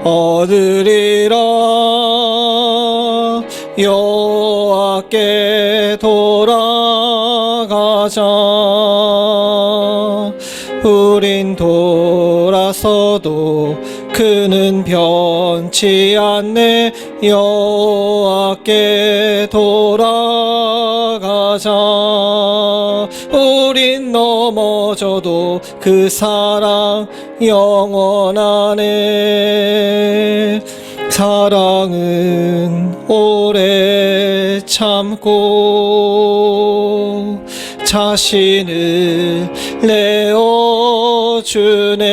얻으리라. 여호와께 돌아가자. 우린 돌아서도 그는 변치 않네. 여호와께 돌아가자. 우린 넘어져도 그 사랑 영원하네. 사랑은 오래 참고 자신을 내어주네.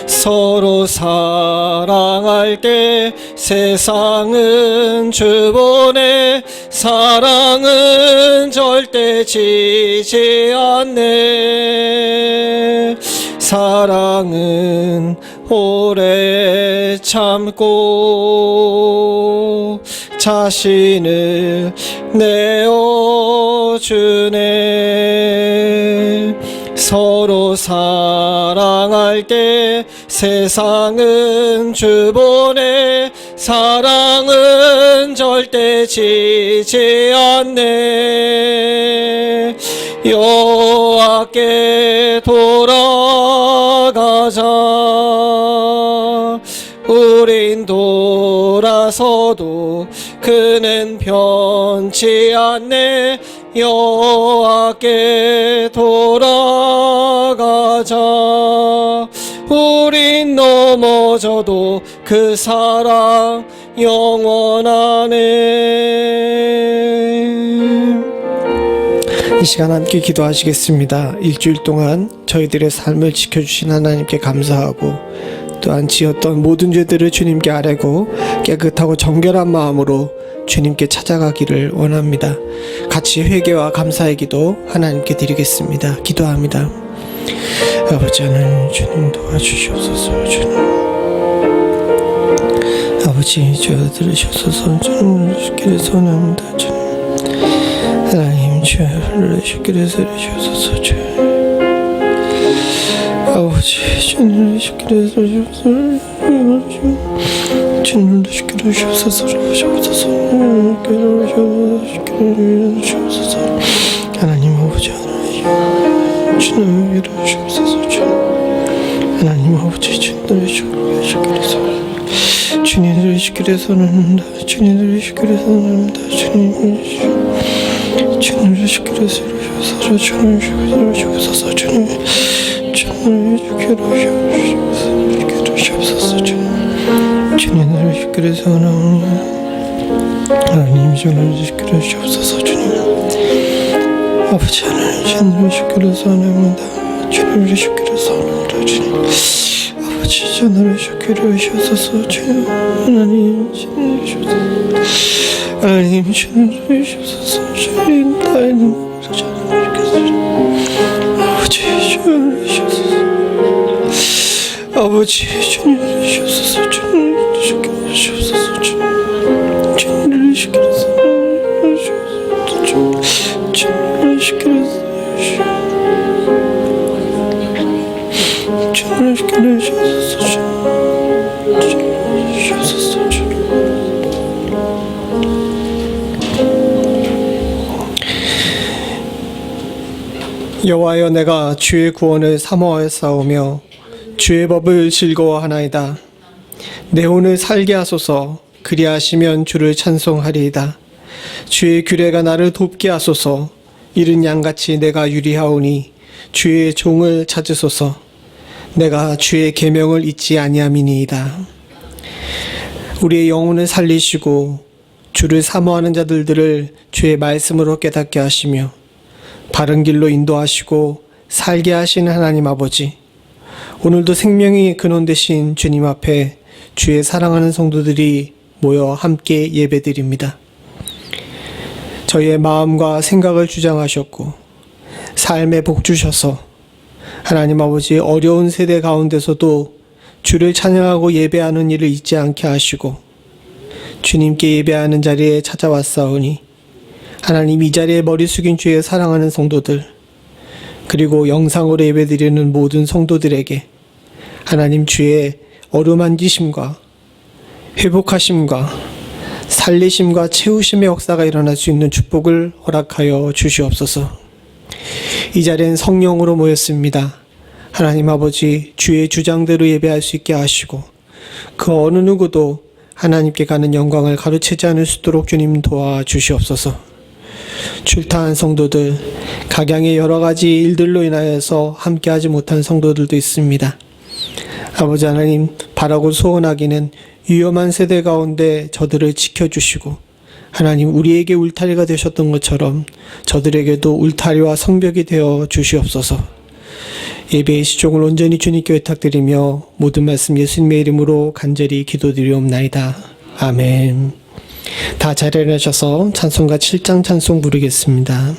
서로 사랑할게. 세상은 주보네. 사랑은 절대 지지 않네. 사랑은 오래 참고 자신을 내어주네. 서로 사랑할게. 세상은 주보네. 사랑은 절대 지지 않네. 여호와께 돌아가자. 우린 돌아서도 그는 변치 않네. 여호와께 돌아가자. 우린 넘어져도 그 사랑 영원하네. 이 시간 함께 기도하시겠습니다. 일주일 동안 저희들의 삶을 지켜주신 하나님께 감사하고, 또한 지었던 모든 죄들을 주님께 아뢰고 깨끗하고 정결한 마음으로 주님께 찾아가기를 원합니다. 같이 회개와 감사의 기도 하나님께 드리겠습니다. 기도합니다. 아버지 하나님, 주님 도와주시옵소서. 주님 아버지, 주여 들으셔서 주님 주께를 선합니다. 주님 하나님, 주여 주께를 들으셔서 주님 아버지, 주님 주께를 들으셔서 주님 주께를 주셔서 하나님 아버지, 하나님 주님 주셔서 하나님 아버지, 주님 주님들 주께를 선합니다. 주님들 주께를 선합니다. 주님 주님들 주께를 선하셔서 주님 주셔서 주님 주님을 주께를 선하오니 하나님 주님을 주께를 주옵소서. 주님 아버지 하나님, 주님을 주께를 선합니다. 주님을 주께를 선합니다. 주님 아버지, 주님을 주께를 주옵소서. 주님 하나님, 주님을 주옵소서. 하나님, 주님을 주옵소서. 주님 하나님, 아버지, 주님을 주옵소서. 아버지, 주님을 주옵소서. 주님 주께를 주옵소서. 주님을 주께를 주옵소서. 주님을 주께를 주님을 주께를 주옵소서. 여호와여, 내가 주의 구원을 사모하였사오며 주의 법을 즐거워하나이다. 내 혼을 살게 하소서. 그리하시면 주를 찬송하리이다. 주의 규례가 나를 돕게 하소서. 이른 양같이 내가 유리하오니 주의 종을 찾으소서. 내가 주의 계명을 잊지 아니함이니이다. 우리의 영혼을 살리시고 주를 사모하는 자들을 주의 말씀으로 깨닫게 하시며 바른 길로 인도하시고 살게 하시는 하나님 아버지, 오늘도 생명의 근원 되신 주님 앞에 주의 사랑하는 성도들이 모여 함께 예배드립니다. 저희의 마음과 생각을 주장하셨고 삶에 복 주셔서 하나님 아버지, 어려운 세대 가운데서도 주를 찬양하고 예배하는 일을 잊지 않게 하시고 주님께 예배하는 자리에 찾아왔사오니 하나님, 이 자리에 머리 숙인 주의 사랑하는 성도들, 그리고 영상으로 예배드리는 모든 성도들에게 하나님 주의 어루만지심과 회복하심과 살리심과 채우심의 역사가 일어날 수 있는 축복을 허락하여 주시옵소서. 이 자리엔 성령으로 모였습니다. 하나님 아버지, 주의 주장대로 예배할 수 있게 하시고 그 어느 누구도 하나님께 가는 영광을 가로채지 않을 수 있도록 주님 도와주시옵소서. 출타한 성도들, 각양의 여러 가지 일들로 인하여서 함께하지 못한 성도들도 있습니다. 아버지 하나님, 바라고 소원하기는 위험한 세대 가운데 저들을 지켜주시고 하나님, 우리에게 울타리가 되셨던 것처럼 저들에게도 울타리와 성벽이 되어 주시옵소서. 예배의 시종을 온전히 주님께 부탁드리며 모든 말씀 예수님의 이름으로 간절히 기도드리옵나이다. 아멘. 다 자리에 일어나셔서 찬송가 7장 찬송 부르겠습니다.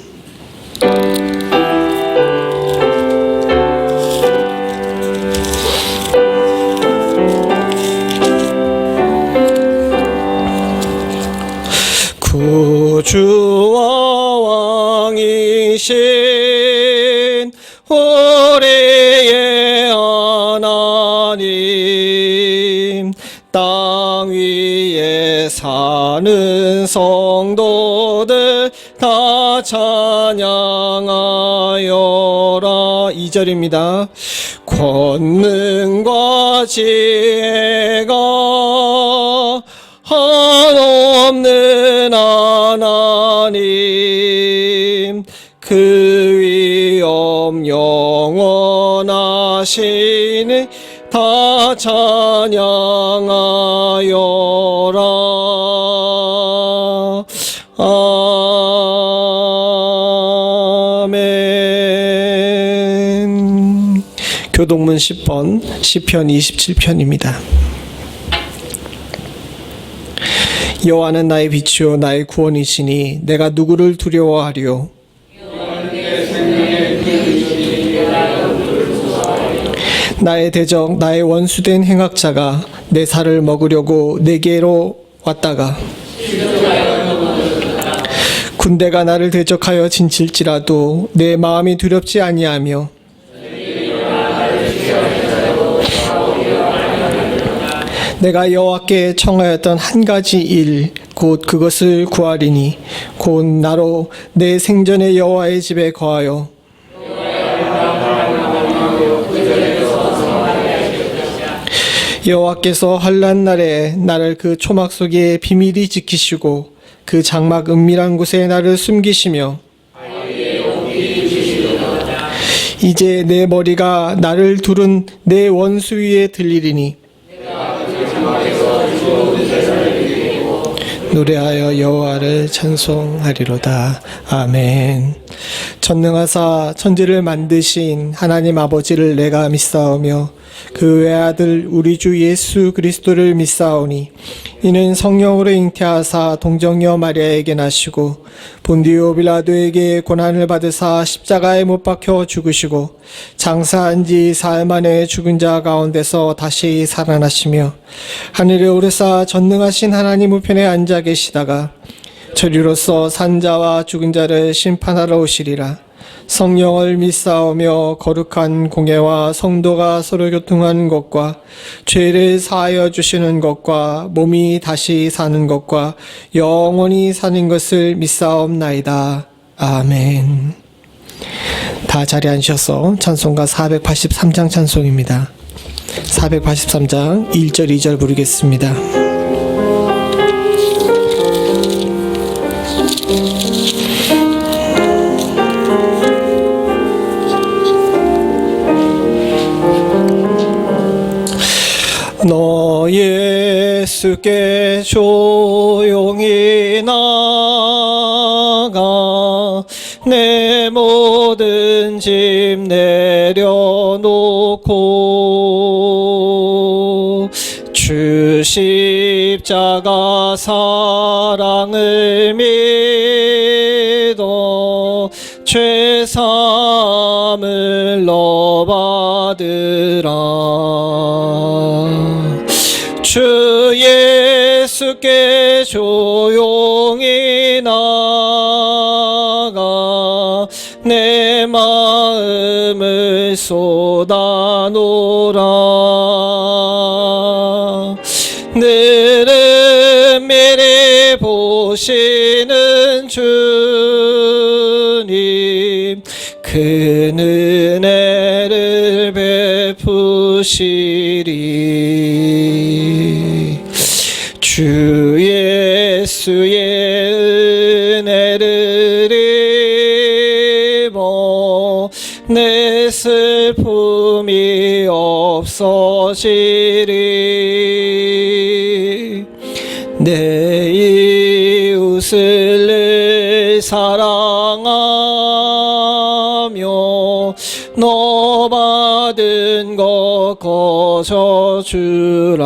구주와 왕이신 우리의 하나님, 땅 위에 사는 성도들 다 찬양하여라. 2절입니다. 권능과 지혜가 한없는 하나님, 그 위엄 영원하시니 다 찬양하여라. 아멘. 교동문 10번 시편 27편입니다. 여호와는 나의 빛이요 나의 구원이시니 내가 누구를 두려워하리요. 나의 대적, 나의 원수된 행악자가 내 살을 먹으려고 내게로 왔다가 군대가 나를 대적하여 진칠지라도 내 마음이 두렵지 아니하며 내가 여호와께 청하였던 한 가지 일 곧 그것을 구하리니 곧 나로 내 생전에 여호와의 집에 거하여 여호와께서 환난 날에 나를 그 초막 속에 비밀히 지키시고 그 장막 은밀한 곳에 나를 숨기시며 이제 내 머리가 나를 두른 내 원수 위에 들리리니 노래하여 여호와를 찬송하리로다. 아멘. 전능하사 천지를 만드신 하나님 아버지를 내가 믿사오며 그 외아들 우리 주 예수 그리스도를 믿사오니 이는 성령으로 잉태하사 동정녀 마리아에게 나시고 본디오 빌라도에게 고난을 받으사 십자가에 못 박혀 죽으시고 장사한 지 사흘 만에 죽은 자 가운데서 다시 살아나시며 하늘에 오르사 전능하신 하나님 우편에 앉아 계시다가 저리로서 산자와 죽은 자를 심판하러 오시리라. 성령을 믿사오며 거룩한 공예와 성도가 서로 교통하는 것과 죄를 사하여 주시는 것과 몸이 다시 사는 것과 영원히 사는 것을 믿사옵나이다. 아멘. 다 자리에 앉으셔서 찬송가 483장 찬송입니다. 483장 1절 2절 부르겠습니다. 너 예수께 조용히 나가 내 모든 짐 내려놓고 주 십자가 사랑을 믿어 죄사함을 너 받으라. 주 예수께 조용히 나가 내 마음을 쏟아놓으라. 늘은 미리 보시는 주님 그 은혜를 베푸시리. 주 예수의 은혜를 입어 내 슬픔이 없어지리. 내 이웃을 늘 사랑하며 너 받은 것 거저 주라.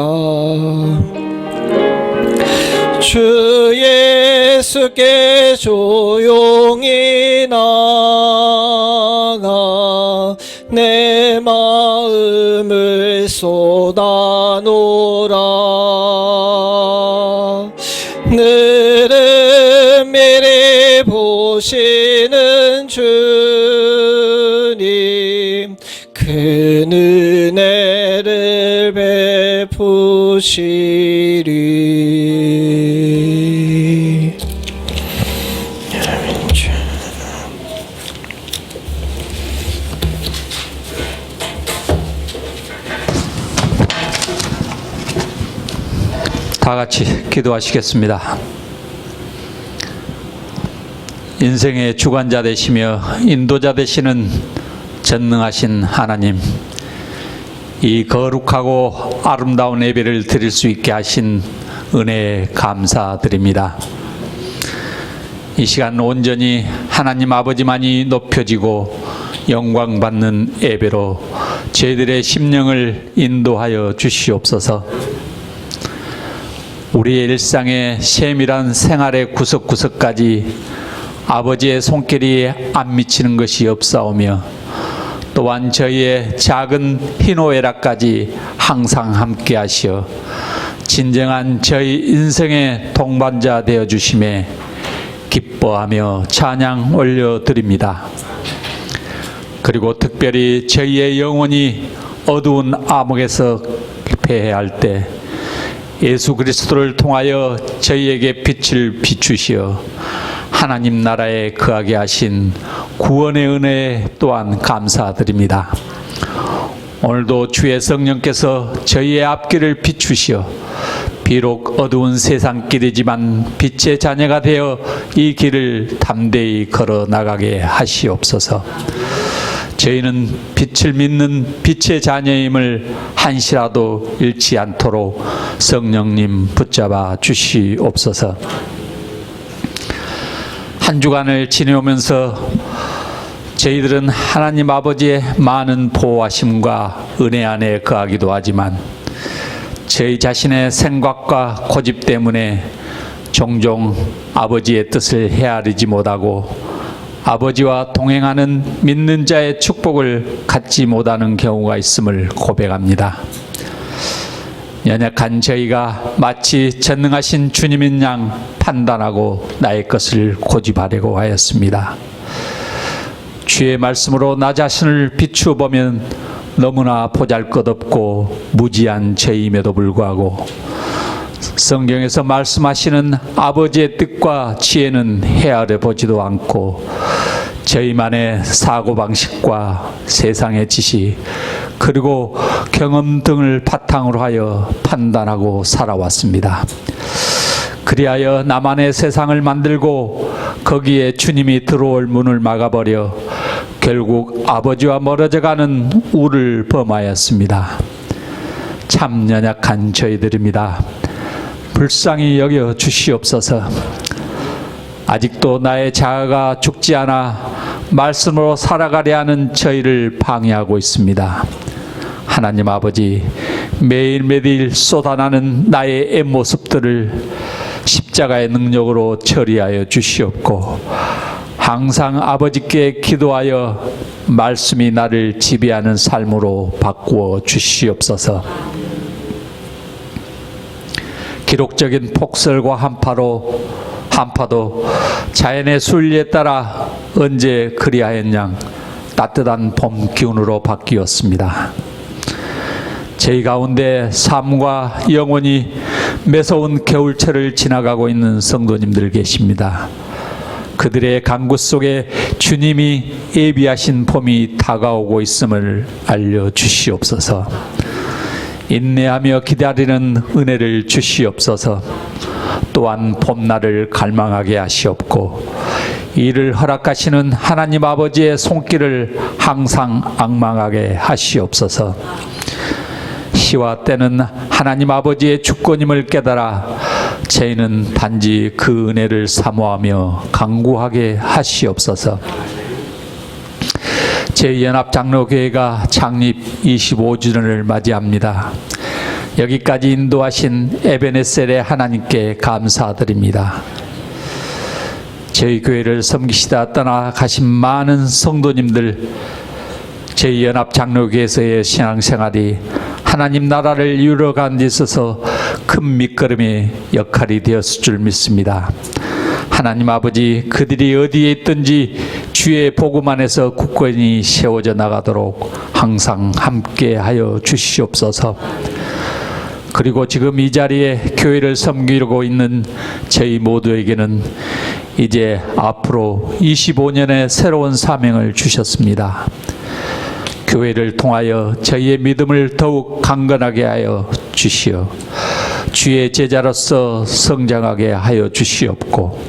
주 예수께 조용히 나가 내 마음을 쏟아놓으라. 늘은 미리 보시는 주님 그 은혜를 베푸시리. 다 같이 기도하시겠습니다. 인생의 주관자 되시며 인도자 되시는 전능하신 하나님, 이 거룩하고 아름다운 예배를 드릴 수 있게 하신 은혜에 감사드립니다. 이 시간 온전히 하나님 아버지만이 높여지고 영광받는 예배로 저희들의 심령을 인도하여 주시옵소서. 우리의 일상의 세밀한 생활의 구석구석까지 아버지의 손길이 안 미치는 것이 없사오며 또한 저희의 작은 희노애락까지 항상 함께 하시어 진정한 저희 인생의 동반자 되어 주심에 기뻐하며 찬양 올려드립니다. 그리고 특별히 저희의 영혼이 어두운 암흑에서 패해할 때 예수 그리스도를 통하여 저희에게 빛을 비추시어 하나님 나라에 거하게 하신 구원의 은혜 또한 감사드립니다. 오늘도 주의 성령께서 저희의 앞길을 비추시어 비록 어두운 세상길이지만 빛의 자녀가 되어 이 길을 담대히 걸어 나가게 하시옵소서. 저희는 빛을 믿는 빛의 자녀임을 한시라도 잃지 않도록 성령님 붙잡아 주시옵소서. 한 주간을 지내오면서 저희들은 하나님 아버지의 많은 보호하심과 은혜 안에 거하기도 하지만 저희 자신의 생각과 고집 때문에 종종 아버지의 뜻을 헤아리지 못하고 아버지와 동행하는 믿는 자의 축복을 갖지 못하는 경우가 있음을 고백합니다. 연약한 저희가 마치 전능하신 주님인 양 판단하고 나의 것을 고집하려고 하였습니다. 주의 말씀으로 나 자신을 비추어 보면 너무나 보잘것없고 무지한 죄임에도 불구하고 성경에서 말씀하시는 아버지의 뜻과 지혜는 헤아려 보지도 않고 저희만의 사고방식과 세상의 지식 그리고 경험 등을 바탕으로 하여 판단하고 살아왔습니다. 그리하여 나만의 세상을 만들고 거기에 주님이 들어올 문을 막아버려 결국 아버지와 멀어져가는 우를 범하였습니다. 참 연약한 저희들입니다. 불쌍히 여겨 주시옵소서. 아직도 나의 자아가 죽지 않아 말씀으로 살아가려 하는 저희를 방해하고 있습니다. 하나님 아버지, 매일매일 쏟아나는 나의 애모습들을 십자가의 능력으로 처리하여 주시옵고 항상 아버지께 기도하여 말씀이 나를 지배하는 삶으로 바꾸어 주시옵소서. 기록적인 폭설과 한파도 자연의 순리에 따라 언제 그리하였냐 따뜻한 봄 기운으로 바뀌었습니다. 저희 가운데 삶과 영혼이 매서운 겨울철을 지나가고 있는 성도님들 계십니다. 그들의 간구 속에 주님이 예비하신 봄이 다가오고 있음을 알려주시옵소서. 인내하며 기다리는 은혜를 주시옵소서. 또한 봄날을 갈망하게 하시옵고 이를 허락하시는 하나님 아버지의 손길을 항상 앙망하게 하시옵소서. 시와 때는 하나님 아버지의 주권임을 깨달아 저희는 단지 그 은혜를 사모하며 간구하게 하시옵소서. 제2연합장로교회가 창립 25주년을 맞이합니다. 여기까지 인도하신 에베네셀의 하나님께 감사드립니다. 저희 교회를 섬기시다 떠나가신 많은 성도님들, 제2연합장로교회에서의 신앙생활이 하나님 나라를 이루어가는 데 있어서 큰 밑거름의 역할이 되었을 줄 믿습니다. 하나님 아버지, 그들이 어디에 있든지 주의 복음 안에서 굳건히 세워져 나가도록 항상 함께하여 주시옵소서. 그리고 지금 이 자리에 교회를 섬기고 있는 저희 모두에게는 이제 앞으로 25년의 새로운 사명을 주셨습니다. 교회를 통하여 저희의 믿음을 더욱 강건하게 하여 주시어 주의 제자로서 성장하게 하여 주시옵고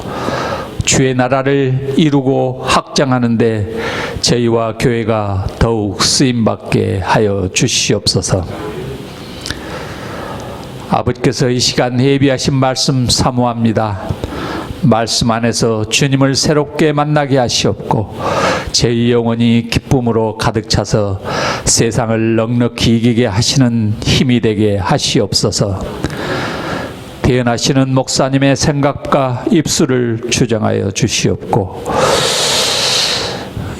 주의 나라를 이루고 확장하는 데 저희와 교회가 더욱 쓰임받게 하여 주시옵소서. 아버지께서 이 시간 예비하신 말씀 사모합니다. 말씀 안에서 주님을 새롭게 만나게 하시옵고 제 영혼이 기쁨으로 가득 차서 세상을 넉넉히 이기게 하시는 힘이 되게 하시옵소서. 대언하시는 목사님의 생각과 입술을 주장하여 주시옵고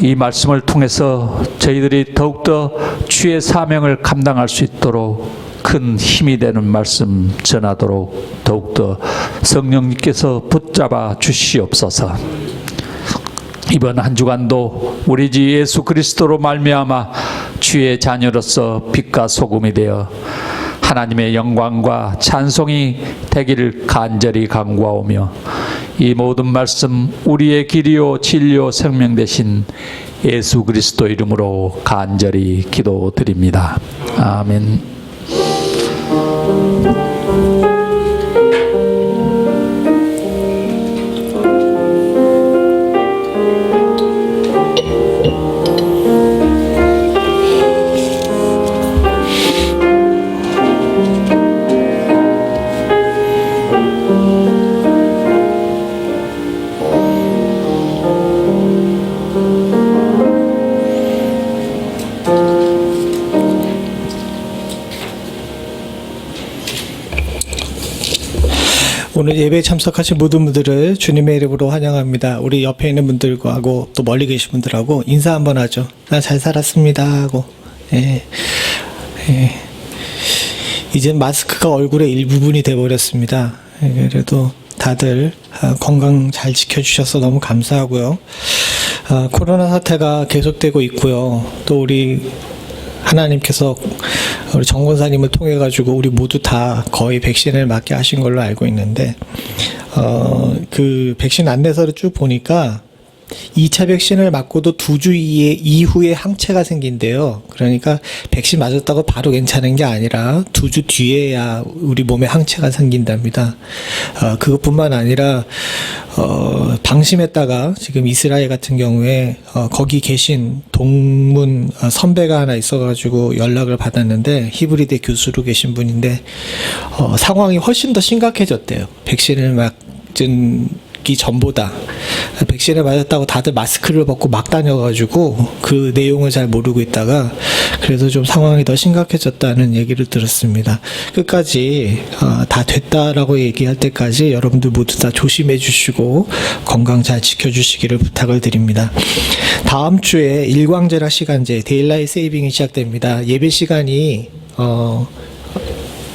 이 말씀을 통해서 저희들이 더욱더 주의 사명을 감당할 수 있도록 큰 힘이 되는 말씀 전하도록 더욱더 성령님께서 붙잡아 주시옵소서. 이번 한 주간도 우리 주 예수 그리스도로 말미암아 주의 자녀로서 빛과 소금이 되어 하나님의 영광과 찬송이 되기를 간절히 간구하오며 이 모든 말씀 우리의 길이요 진리요 생명 되신 예수 그리스도 이름으로 간절히 기도드립니다. 아멘. 오늘 예배에 참석하신 모든 분들을 주님의 이름으로 환영합니다. 우리 옆에 있는 분들과 하고 또 멀리 계신 분들하고 인사 한번 하죠. 나 잘 살았습니다 하고. 이젠 마스크가 얼굴의 일부분이 돼버렸습니다. 그래도 다들 건강 잘 지켜주셔서 너무 감사하고요. 코로나 사태가 계속되고 있고요. 또 우리 하나님께서 우리 정 권사님을 통해 가지고 우리 모두 다 거의 백신을 맞게 하신 걸로 알고 있는데 그 백신 안내서를 쭉 보니까 2차 백신을 맞고도 2주 이후에 항체가 생긴대요. 그러니까 백신 맞았다고 바로 괜찮은 게 아니라 2주 뒤에야 우리 몸에 항체가 생긴답니다. 그것뿐만 아니라 방심했다가 지금 이스라엘 같은 경우에 거기 계신 동문 선배가 하나 있어가지고 연락을 받았는데 히브리대 교수로 계신 분인데 상황이 훨씬 더 심각해졌대요. 백신을 맞은 전보다 백신을 맞았다고 다들 마스크를 벗고 막 다녀가지고 그 내용을 잘 모르고 있다가 그래서 좀 상황이 더 심각해졌다는 얘기를 들었습니다. 끝까지 다 됐다라고 얘기할 때까지 여러분들 모두 다 조심해 주시고 건강 잘 지켜주시기를 부탁을 드립니다. 다음 주에 일광제라 시간제 데일라이트 세이빙이 시작됩니다. 예배 시간이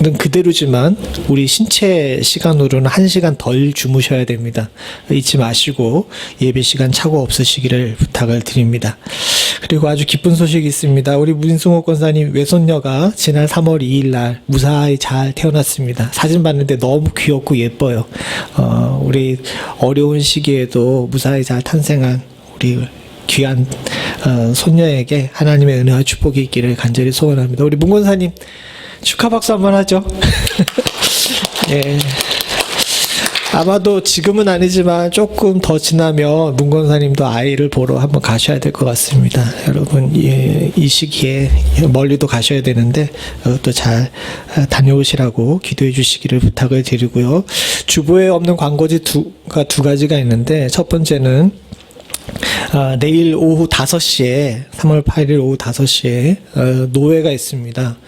그대로지만 우리 신체 시간으로는 1시간 덜 주무셔야 됩니다. 잊지 마시고 예배 시간 착오 없으시기를 부탁을 드립니다. 그리고 아주 기쁜 소식이 있습니다. 우리 문승호 권사님 외손녀가 지난 3월 2일 날 무사히 잘 태어났습니다. 사진 봤는데 너무 귀엽고 예뻐요. 우리 어려운 시기에도 무사히 잘 탄생한 우리 귀한 손녀에게 하나님의 은혜와 축복이 있기를 간절히 소원합니다. 우리 문 권사님 축하 박수 한번 하죠. 예. 아마도 지금은 아니지만 조금 더 지나면 문 권사님도 아이를 보러 한번 가셔야 될 것 같습니다. 여러분, 이 시기에 멀리도 가셔야 되는데 또 잘 다녀오시라고 기도해 주시기를 부탁을 드리고요. 주보에 없는 광고지 두 가지가 있는데, 첫 번째는 내일 오후 5시에 3월 8일 오후 5시에 노회가 있습니다.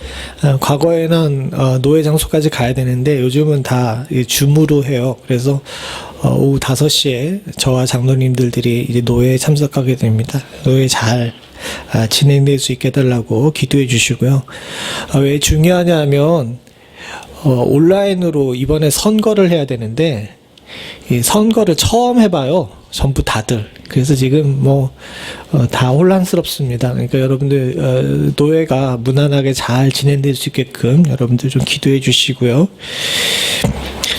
과거에는 노회 장소까지 가야 되는데 요즘은 다 줌으로 해요. 그래서 오후 5시에 저와 장로님들이 이제 노회에 참석하게 됩니다. 노회 잘 진행될 수 있게 해달라고 기도해 주시고요. 왜 중요하냐면 온라인으로 이번에 선거를 해야 되는데 이 선거를 처음 해봐요. 전부 다들. 그래서 지금 다 혼란스럽습니다. 그러니까 여러분들 노회가 무난하게 잘 진행될 수 있게끔 여러분들 좀 기도해 주시고요.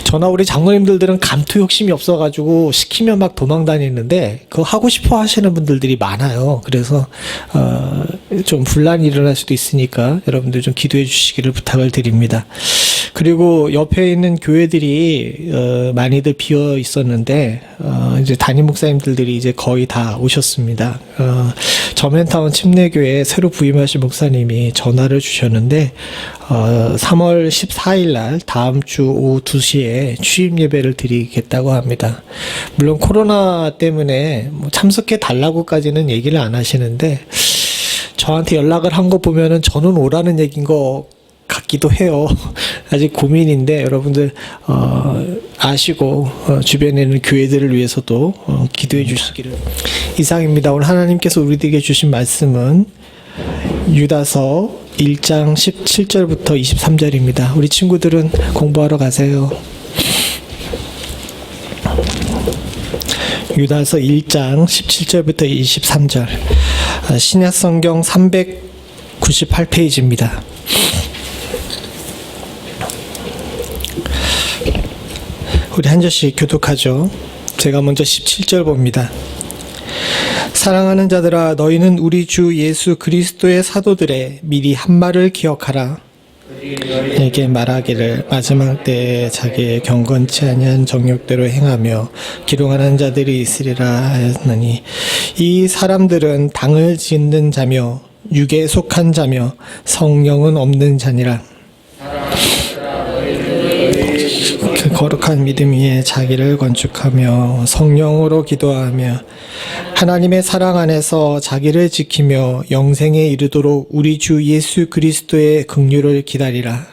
저나 우리 장로님들은 감투 욕심이 없어가지고 시키면 막 도망 다니는데 그거 하고 싶어 하시는 분들이 많아요. 그래서 좀 분란이 일어날 수도 있으니까 여러분들 좀 기도해 주시기를 부탁을 드립니다. 그리고 옆에 있는 교회들이 많이들 비어 있었는데 이제 담임 목사님들이 이제 거의 다 오셨습니다. 저맨타운 침례교회 새로 부임하신 목사님이 전화를 주셨는데 3월 14일 날 다음 주 오후 2시에 취임 예배를 드리겠다고 합니다. 물론 코로나 때문에 참석해 달라고까지는 얘기를 안 하시는데 저한테 연락을 한 거 보면은 저는 오라는 얘기인 거 같기도 해요. 아직 고민인데 여러분들 아시고 주변에 있는 교회들을 위해서도 기도해 주시기를. 이상입니다. 오늘 하나님께서 우리들에게 주신 말씀은 유다서 1장 17절부터 23절입니다. 우리 친구들은 공부하러 가세요. 유다서 1장 17절부터 23절. 신약성경 398페이지입니다. 우리 한 절씩 교독하죠. 제가 먼저 17절 봅니다. 사랑하는 자들아, 너희는 우리 주 예수 그리스도의 사도들의 미리 한 말을 기억하라. 내게 말하기를 마지막 때에 자기의 경건치 아니한 정욕대로 행하며 기롱하는 자들이 있으리라 하였나니 이 사람들은 당을 짓는 자며 육에 속한 자며 성령은 없는 자니라. 그 거룩한 믿음 위에 자기를 건축하며 성령으로 기도하며 하나님의 사랑 안에서 자기를 지키며 영생에 이르도록 우리 주 예수 그리스도의 긍휼을 기다리라.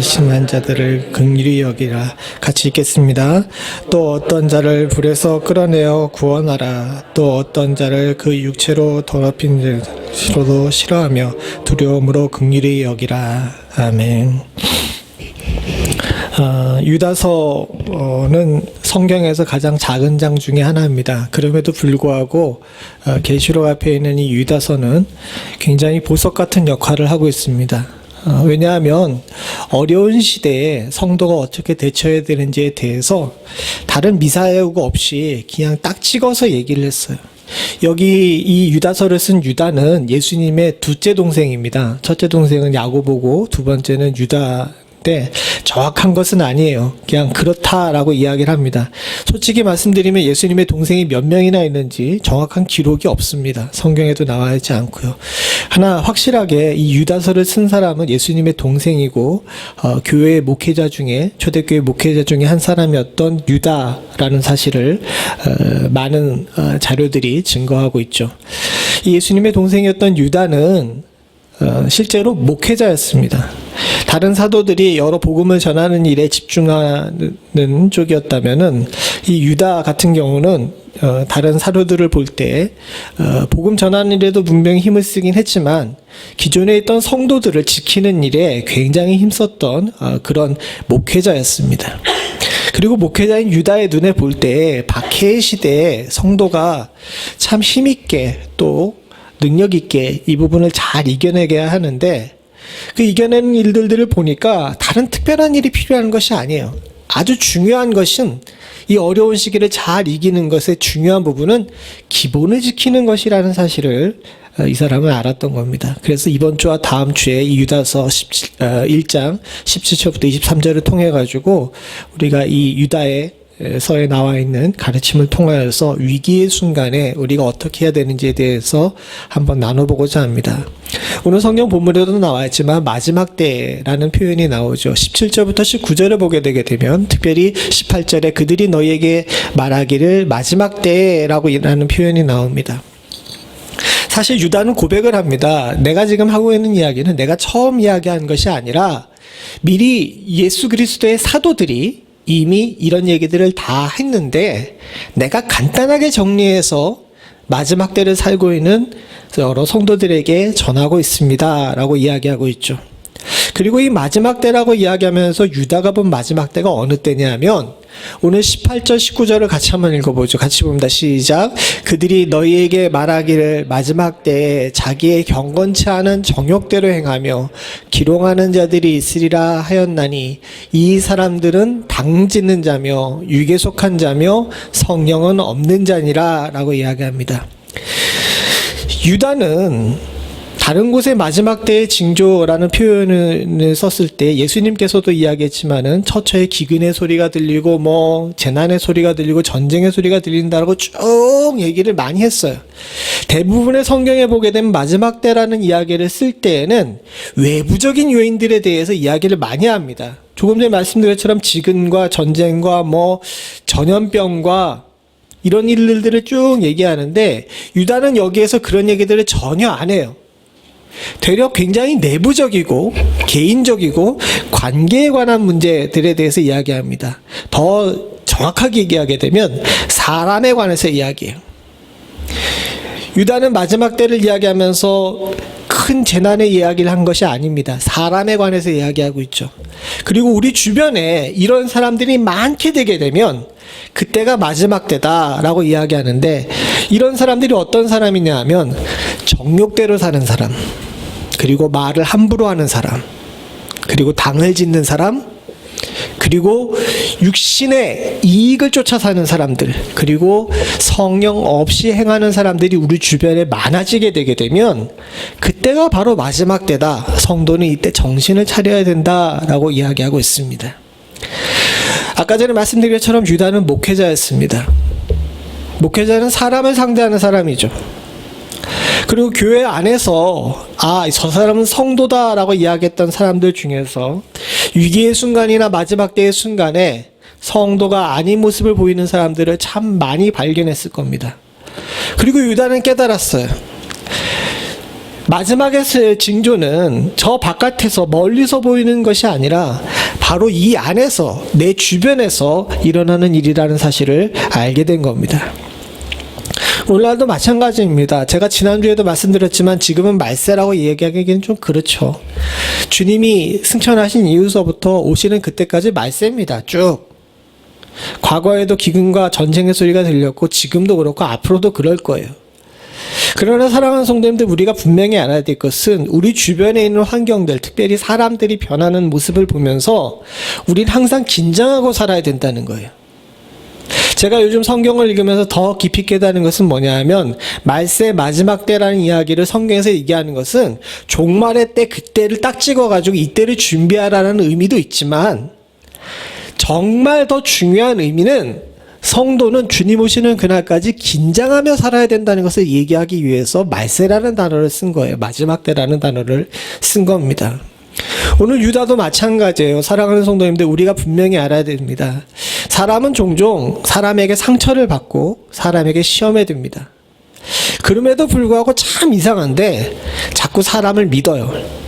심한 자들을 긍휼히 여기라. 같이 읽겠습니다. 또 어떤 자를 불에서 끌어내어 구원하라. 또 어떤 자를 그 육체로 더럽힌 자로도 싫어하며 두려움으로 긍휼히 여기라. 아멘. 유다서는 성경에서 가장 작은 장 중에 하나입니다. 그럼에도 불구하고 계시록 앞에 있는 이 유다서는 굉장히 보석 같은 역할을 하고 있습니다. 왜냐하면 어려운 시대에 성도가 어떻게 대처해야 되는지에 대해서 다른 미사여가 없이 그냥 딱 찍어서 얘기를 했어요. 여기 이 유다서를 쓴 유다는 예수님의 둘째 동생입니다. 첫째 동생은 야고보고 두 번째는 유다. 정확한 것은 아니에요. 그냥 그렇다라고 이야기를 합니다. 솔직히 말씀드리면 예수님의 동생이 몇 명이나 있는지 정확한 기록이 없습니다. 성경에도 나와 있지 않고요. 하나 확실하게 이 유다서를 쓴 사람은 예수님의 동생이고 교회의 목회자 중에 초대교회 목회자 중에 한 사람이었던 유다라는 사실을 많은 자료들이 증거하고 있죠. 이 예수님의 동생이었던 유다는 실제로 목회자였습니다. 다른 사도들이 여러 복음을 전하는 일에 집중하는 쪽이었다면은 이 유다 같은 경우는 다른 사료들을 볼 때 복음 전하는 일에도 분명히 힘을 쓰긴 했지만 기존에 있던 성도들을 지키는 일에 굉장히 힘썼던 그런 목회자였습니다. 그리고 목회자인 유다의 눈에 볼 때 박해의 시대에 성도가 참 힘있게 또 능력있게 이 부분을 잘 이겨내게 하는데 그 이겨내는 일들을 보니까 다른 특별한 일이 필요한 것이 아니에요. 아주 중요한 것은 이 어려운 시기를 잘 이기는 것의 중요한 부분은 기본을 지키는 것이라는 사실을 이 사람은 알았던 겁니다. 그래서 이번 주와 다음 주에 이 유다서 1장 17절부터 23절을 통해 가지고 우리가 이 유다의 서에 나와 있는 가르침을 통하여서 위기의 순간에 우리가 어떻게 해야 되는지에 대해서 한번 나눠보고자 합니다. 오늘 성경 본문에도 나와 있지만 마지막 때라는 표현이 나오죠. 17절부터 19절을 보게 되게 되면 특별히 18절에 그들이 너희에게 말하기를 마지막 때라고 라는 표현이 나옵니다. 사실 유다는 고백을 합니다. 내가 지금 하고 있는 이야기는 내가 처음 이야기한 것이 아니라 미리 예수 그리스도의 사도들이 이미 이런 얘기들을 다 했는데 내가 간단하게 정리해서 마지막 때를 살고 있는 여러 성도들에게 전하고 있습니다 라고 이야기하고 있죠. 그리고 이 마지막 때라고 이야기하면서 유다가 본 마지막 때가 어느 때냐면 오늘 18절 19절을 같이 한번 읽어보죠. 같이 봅니다. 시작. 그들이 너희에게 말하기를 마지막 때에 자기의 경건치 않은 정욕대로 행하며 기롱하는 자들이 있으리라 하였나니 이 사람들은 당짓는 자며 육에 속한 자며 성령은 없는 자니라 라고 이야기합니다. 유다는 다른 곳에 마지막 때의 징조라는 표현을 썼을 때 예수님께서도 이야기했지만은 처처에 기근의 소리가 들리고 뭐 재난의 소리가 들리고 전쟁의 소리가 들린다고 쭉 얘기를 많이 했어요. 대부분의 성경에 보게 되면 마지막 때라는 이야기를 쓸 때에는 외부적인 요인들에 대해서 이야기를 많이 합니다. 조금 전에 말씀드린 것처럼 지근과 전쟁과 뭐 전염병과 이런 일들을 쭉 얘기하는데 유다는 여기에서 그런 얘기들을 전혀 안 해요. 되려 굉장히 내부적이고 개인적이고 관계에 관한 문제들에 대해서 이야기합니다. 더 정확하게 얘기하게 되면 사람에 관해서 이야기해요. 유다는 마지막 때를 이야기하면서 큰 재난의 이야기를 한 것이 아닙니다. 사람에 관해서 이야기하고 있죠. 그리고 우리 주변에 이런 사람들이 많게 되게 되면 그때가 마지막 때다라고 이야기하는데 이런 사람들이 어떤 사람이냐 하면 정욕대로 사는 사람, 그리고 말을 함부로 하는 사람, 그리고 당을 짓는 사람, 그리고 육신의 이익을 쫓아 사는 사람들, 그리고 성령 없이 행하는 사람들이 우리 주변에 많아지게 되게 되면 그때가 바로 마지막 때다. 성도는 이때 정신을 차려야 된다라고 이야기하고 있습니다. 아까 전에 말씀드린 것처럼 유다는 목회자였습니다. 목회자는 사람을 상대하는 사람이죠. 그리고 교회 안에서 저 사람은 성도다라고 이야기했던 사람들 중에서 위기의 순간이나 마지막 때의 순간에 성도가 아닌 모습을 보이는 사람들을 참 많이 발견했을 겁니다. 그리고 유다는 깨달았어요. 마지막의 징조는 저 바깥에서 멀리서 보이는 것이 아니라 바로 이 안에서 내 주변에서 일어나는 일이라는 사실을 알게 된 겁니다. 오늘날도 마찬가지입니다. 제가 지난주에도 말씀드렸지만 지금은 말세라고 얘기하기는 좀 그렇죠. 주님이 승천하신 이후서부터 오시는 그때까지 말세입니다. 쭉. 과거에도 기근과 전쟁의 소리가 들렸고 지금도 그렇고 앞으로도 그럴 거예요. 그러나 사랑하는 성도님들, 우리가 분명히 알아야 될 것은 우리 주변에 있는 환경들, 특별히 사람들이 변하는 모습을 보면서 우린 항상 긴장하고 살아야 된다는 거예요. 제가 요즘 성경을 읽으면서 더 깊이 깨닫는 것은 뭐냐 하면 말세 마지막 때라는 이야기를 성경에서 얘기하는 것은 종말의 때, 그때를 딱 찍어가지고 이때를 준비하라는 의미도 있지만 정말 더 중요한 의미는 성도는 주님 오시는 그날까지 긴장하며 살아야 된다는 것을 얘기하기 위해서 말세라는 단어를 쓴 거예요. 마지막 때라는 단어를 쓴 겁니다. 오늘 유다도 마찬가지예요. 사랑하는 성도님들, 우리가 분명히 알아야 됩니다. 사람은 종종 사람에게 상처를 받고 사람에게 시험에 듭니다. 그럼에도 불구하고 참 이상한데 자꾸 사람을 믿어요.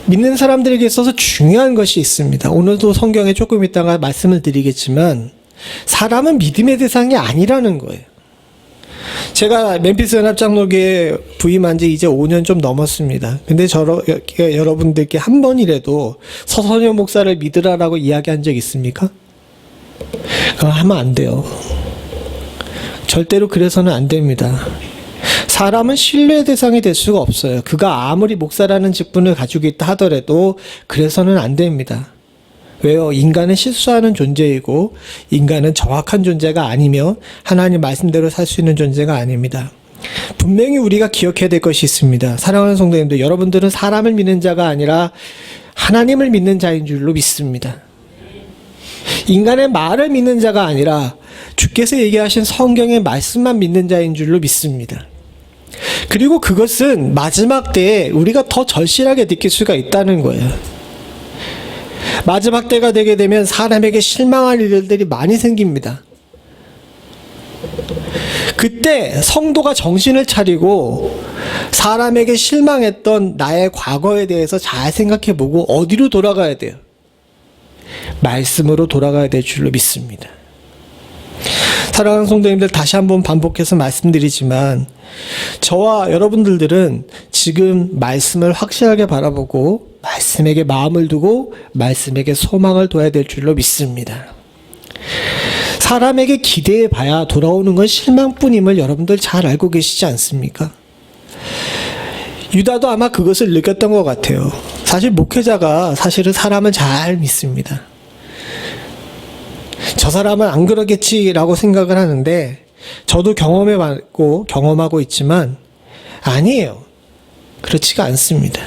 믿는 사람들에게 있어서 중요한 것이 있습니다. 오늘도 성경에 조금 있다가 말씀을 드리겠지만 사람은 믿음의 대상이 아니라는 거예요. 제가 멤피스 연합장로교에 부임한 지 이제 5년 좀 넘었습니다. 근데 여러분들께 한 번이라도 서선여 목사를 믿으라라고 이야기한 적 있습니까? 그거 하면 안 돼요. 절대로 그래서는 안 됩니다. 사람은 신뢰의 대상이 될 수가 없어요. 그가 아무리 목사라는 직분을 가지고 있다 하더라도 그래서는 안 됩니다. 왜요? 인간은 실수하는 존재이고 인간은 정확한 존재가 아니며 하나님 말씀대로 살 수 있는 존재가 아닙니다. 분명히 우리가 기억해야 될 것이 있습니다. 사랑하는 성도님들, 여러분들은 사람을 믿는 자가 아니라 하나님을 믿는 자인 줄로 믿습니다. 인간의 말을 믿는 자가 아니라 주께서 얘기하신 성경의 말씀만 믿는 자인 줄로 믿습니다. 그리고 그것은 마지막 때에 우리가 더 절실하게 느낄 수가 있다는 거예요. 마지막 때가 되게 되면 사람에게 실망할 일들이 많이 생깁니다. 그때 성도가 정신을 차리고 사람에게 실망했던 나의 과거에 대해서 잘 생각해보고 어디로 돌아가야 돼요? 말씀으로 돌아가야 될 줄로 믿습니다. 사랑하는 성도님들, 다시 한번 반복해서 말씀드리지만 저와 여러분들은 지금 말씀을 확실하게 바라보고 말씀에게 마음을 두고 말씀에게 소망을 둬야 될 줄로 믿습니다. 사람에게 기대해 봐야 돌아오는 건 실망뿐임을 여러분들 잘 알고 계시지 않습니까? 유다도 아마 그것을 느꼈던 것 같아요. 사실 목회자가 사실은 사람을 잘 믿습니다. 저 사람은 안 그러겠지라고 생각을 하는데 저도 경험하고 있지만 아니에요. 그렇지가 않습니다.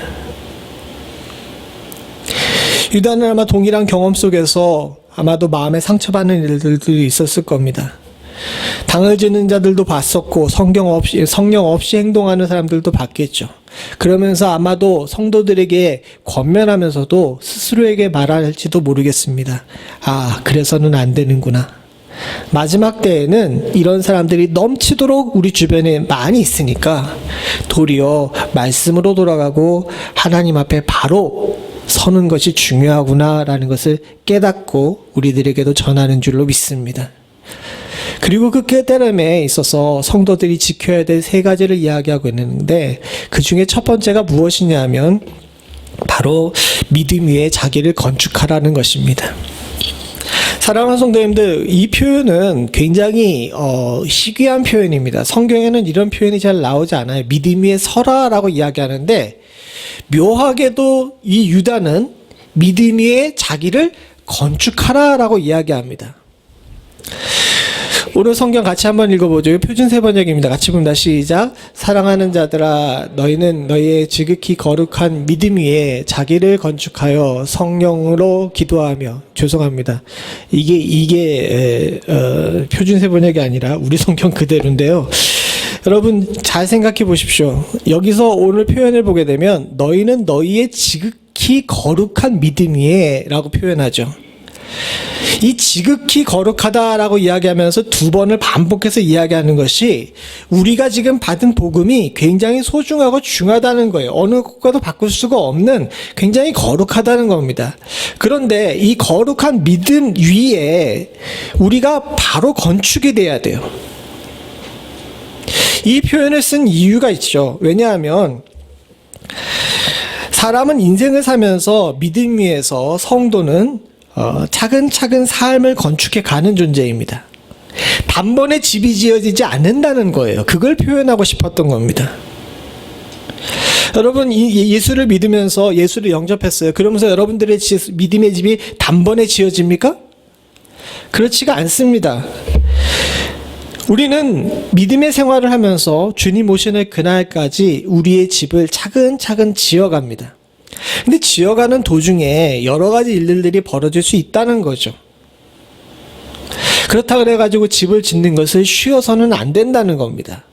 유다는 아마 동일한 경험 속에서 아마도 마음에 상처받는 일들도 있었을 겁니다. 당을 짓는 자들도 봤었고 성령 없이 행동하는 사람들도 봤겠죠. 그러면서 아마도 성도들에게 권면하면서도 스스로에게 말할지도 모르겠습니다. 아, 그래서는 안 되는구나. 마지막 때에는 이런 사람들이 넘치도록 우리 주변에 많이 있으니까 도리어 말씀으로 돌아가고 하나님 앞에 바로 서는 것이 중요하구나라는 것을 깨닫고 우리들에게도 전하는 줄로 믿습니다. 그리고 그 깨달음에 있어서 성도들이 지켜야 될 세 가지를 이야기하고 있는데 그 중에 첫 번째가 무엇이냐 하면 바로 믿음 위에 자기를 건축하라는 것입니다. 사랑하는 성도님들, 이 표현은 굉장히 희귀한 표현입니다. 성경에는 이런 표현이 잘 나오지 않아요. 믿음 위에 서라라고 이야기하는데 묘하게도 이 유다는 믿음 위에 자기를 건축하라라고 이야기합니다. 오늘 성경 같이 한번 읽어보죠. 표준 세번역입니다. 같이 봅니다. 시작. 사랑하는 자들아, 너희는 너희의 지극히 거룩한 믿음 위에 자기를 건축하여 성령으로 기도하며. 죄송합니다. 이게 표준 세번역이 아니라 우리 성경 그대로인데요. 여러분 잘 생각해 보십시오. 여기서 오늘 표현을 보게 되면 너희는 너희의 지극히 거룩한 믿음 위에 라고 표현하죠. 이 지극히 거룩하다라고 이야기하면서 두 번을 반복해서 이야기하는 것이 우리가 지금 받은 복음이 굉장히 소중하고 중요하다는 거예요. 어느 것과도 바꿀 수가 없는 굉장히 거룩하다는 겁니다. 그런데 이 거룩한 믿음 위에 우리가 바로 건축이 돼야 돼요. 이 표현을 쓴 이유가 있죠. 왜냐하면 사람은 인생을 살면서 믿음 위에서 성도는 차근차근 삶을 건축해 가는 존재입니다. 단번에 집이 지어지지 않는다는 거예요. 그걸 표현하고 싶었던 겁니다. 여러분, 예수를 믿으면서 예수를 영접했어요. 그러면서 여러분들의 믿음의 집이 단번에 지어집니까? 그렇지가 않습니다. 우리는 믿음의 생활을 하면서 주님 오시는 그날까지 우리의 집을 차근차근 지어갑니다. 근데 지어가는 도중에 여러 가지 일들이 벌어질 수 있다는 거죠. 그렇다 그래가지고 집을 짓는 것을 쉬어서는 안 된다는 겁니다.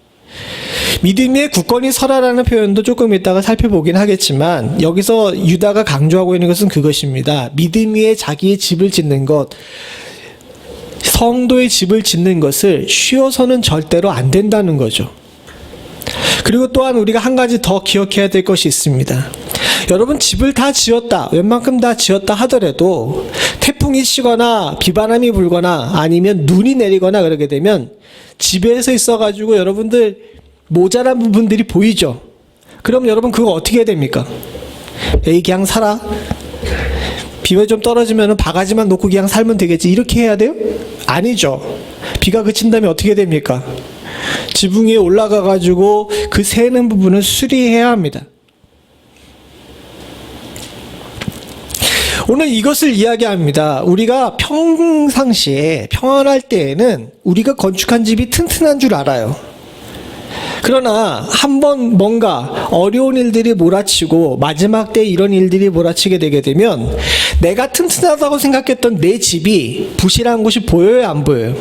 믿음 위에 굳건히 서라라는 표현도 조금 이따가 살펴보긴 하겠지만 여기서 유다가 강조하고 있는 것은 그것입니다. 믿음 위에 자기의 집을 짓는 것, 성도의 집을 짓는 것을 쉬어서는 절대로 안 된다는 거죠. 그리고 또한 우리가 한 가지 더 기억해야 될 것이 있습니다. 여러분 집을 다 지었다, 웬만큼 다 지었다 하더라도 태풍이 치거나 비바람이 불거나 아니면 눈이 내리거나 그러게 되면 집에서 있어가지고 여러분들 모자란 부분들이 보이죠. 그럼 여러분 그거 어떻게 해야 됩니까? 에이 그냥 살아. 비가 좀 떨어지면 바가지만 놓고 그냥 살면 되겠지, 이렇게 해야 돼요? 아니죠. 비가 그친 다음에 어떻게 됩니까? 지붕 위에 올라가 가지고 그 새는 부분을 수리해야 합니다. 오늘 이것을 이야기합니다. 우리가 평상시에 평안할 때에는 우리가 건축한 집이 튼튼한 줄 알아요. 그러나 한번 뭔가 어려운 일들이 몰아치고 마지막 때 이런 일들이 몰아치게 되게 되면 내가 튼튼하다고 생각했던 내 집이 부실한 곳이 보여요, 안 보여요?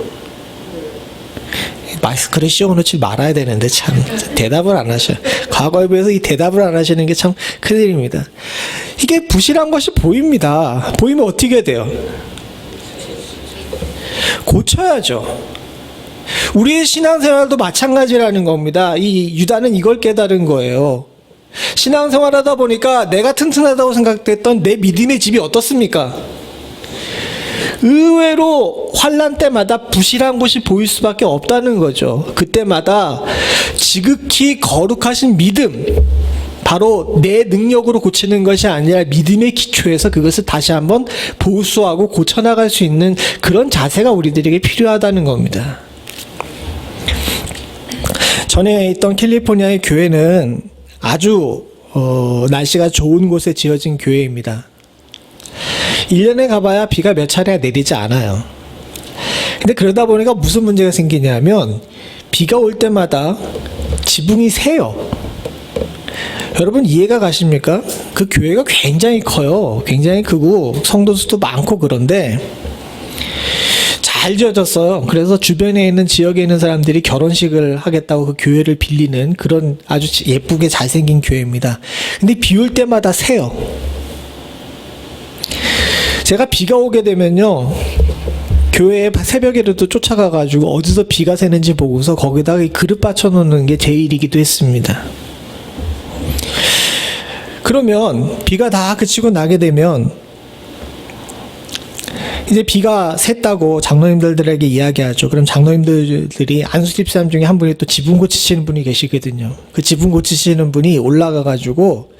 마스크를 씌워놓지 말아야 되는데 참 대답을 안 하셔. 과거에 비해서 이 대답을 안 하시는 게 참 큰일입니다. 이게 부실한 것이 보입니다. 보이면 어떻게 돼요? 고쳐야죠. 우리의 신앙생활도 마찬가지라는 겁니다. 이 유다는 이걸 깨달은 거예요. 신앙생활하다 보니까 내가 튼튼하다고 생각했던 내 믿음의 집이 어떻습니까? 의외로 환난 때마다 부실한 곳이 보일 수밖에 없다는 거죠. 그때마다 지극히 거룩하신 믿음, 바로 내 능력으로 고치는 것이 아니라 믿음의 기초에서 그것을 다시 한번 보수하고 고쳐나갈 수 있는 그런 자세가 우리들에게 필요하다는 겁니다. 전에 있던 캘리포니아의 교회는 아주 날씨가 좋은 곳에 지어진 교회입니다. 1년에 가봐야 비가 몇 차례 내리지 않아요. 근데 그러다 보니까 무슨 문제가 생기냐면 비가 올 때마다 지붕이 새요. 여러분 이해가 가십니까? 그 교회가 굉장히 커요. 굉장히 크고 성도 수도 많고 그런데 잘 지어졌어요. 그래서 주변에 있는 지역에 있는 사람들이 결혼식을 하겠다고 그 교회를 빌리는 그런 아주 예쁘게 잘생긴 교회입니다. 근데 비 올 때마다 새요. 제가 비가 오게 되면요, 교회에 새벽에라도 쫓아가가지고 어디서 비가 새는지 보고서 거기다가 이 그릇 받쳐놓는 게 제 일이기도 했습니다. 그러면 비가 다 그치고 나게 되면 이제 비가 샜다고 장로님들에게 이야기하죠. 그럼 장로님들이 안수집사님 중에 한 분이 또 지붕 고치시는 분이 계시거든요. 그 지붕 고치시는 분이 올라가가지고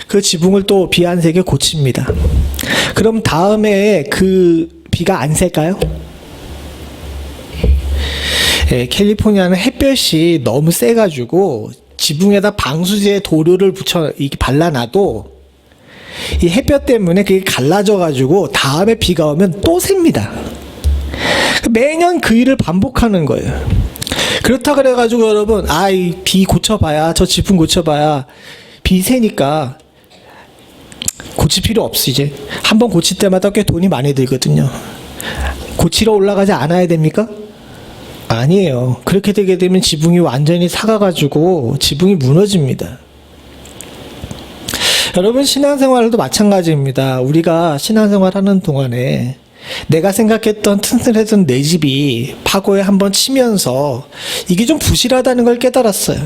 그 지붕을 또 비 안 새게 고칩니다. 그럼 다음에 그 비가 안 셀까요? 예, 캘리포니아는 햇볕이 너무 세가지고 지붕에다 방수제 도료를 이렇게 발라놔도 이 햇볕 때문에 그게 갈라져가지고 다음에 비가 오면 또 셉니다. 매년 그 일을 반복하는 거예요. 그렇다 그래가지고 여러분, 이 비 고쳐봐야, 저 지붕 고쳐봐야 비 새니까 고칠 필요 없어. 이제 한번 고칠 때마다 꽤 돈이 많이 들거든요. 고치러 올라가지 않아야 됩니까? 아니에요. 그렇게 되게 되면 지붕이 완전히 삭아가지고 지붕이 무너집니다. 여러분 신앙생활도 마찬가지입니다. 우리가 신앙생활하는 동안에 내가 생각했던 튼튼했던 내 집이 파고에 한번 치면서 이게 좀 부실하다는 걸 깨달았어요.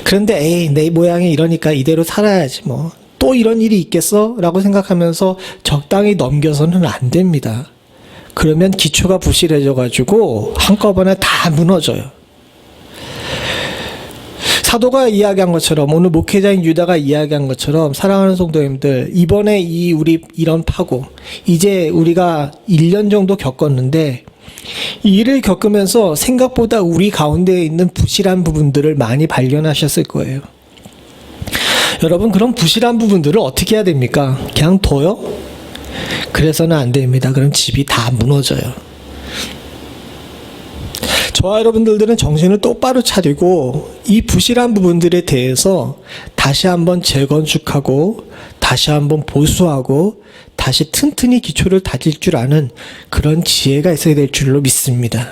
그런데 내 모양이 이러니까 이대로 살아야지 뭐. 또 이런 일이 있겠어? 라고 생각하면서 적당히 넘겨서는 안 됩니다. 그러면 기초가 부실해져가지고 한꺼번에 다 무너져요. 사도가 이야기한 것처럼, 오늘 목회자인 유다가 이야기한 것처럼, 사랑하는 성도님들, 이번에 우리 이런 파고, 이제 우리가 1년 정도 겪었는데, 이 일을 겪으면서 생각보다 우리 가운데 있는 부실한 부분들을 많이 발견하셨을 거예요. 여러분, 그런 부실한 부분들을 어떻게 해야 됩니까? 그냥 둬요? 그래서는 안 됩니다. 그럼 집이 다 무너져요. 저와 여러분들은 정신을 똑바로 차리고 이 부실한 부분들에 대해서 다시 한번 재건축하고 다시 한번 보수하고 다시 튼튼히 기초를 다질 줄 아는 그런 지혜가 있어야 될 줄로 믿습니다.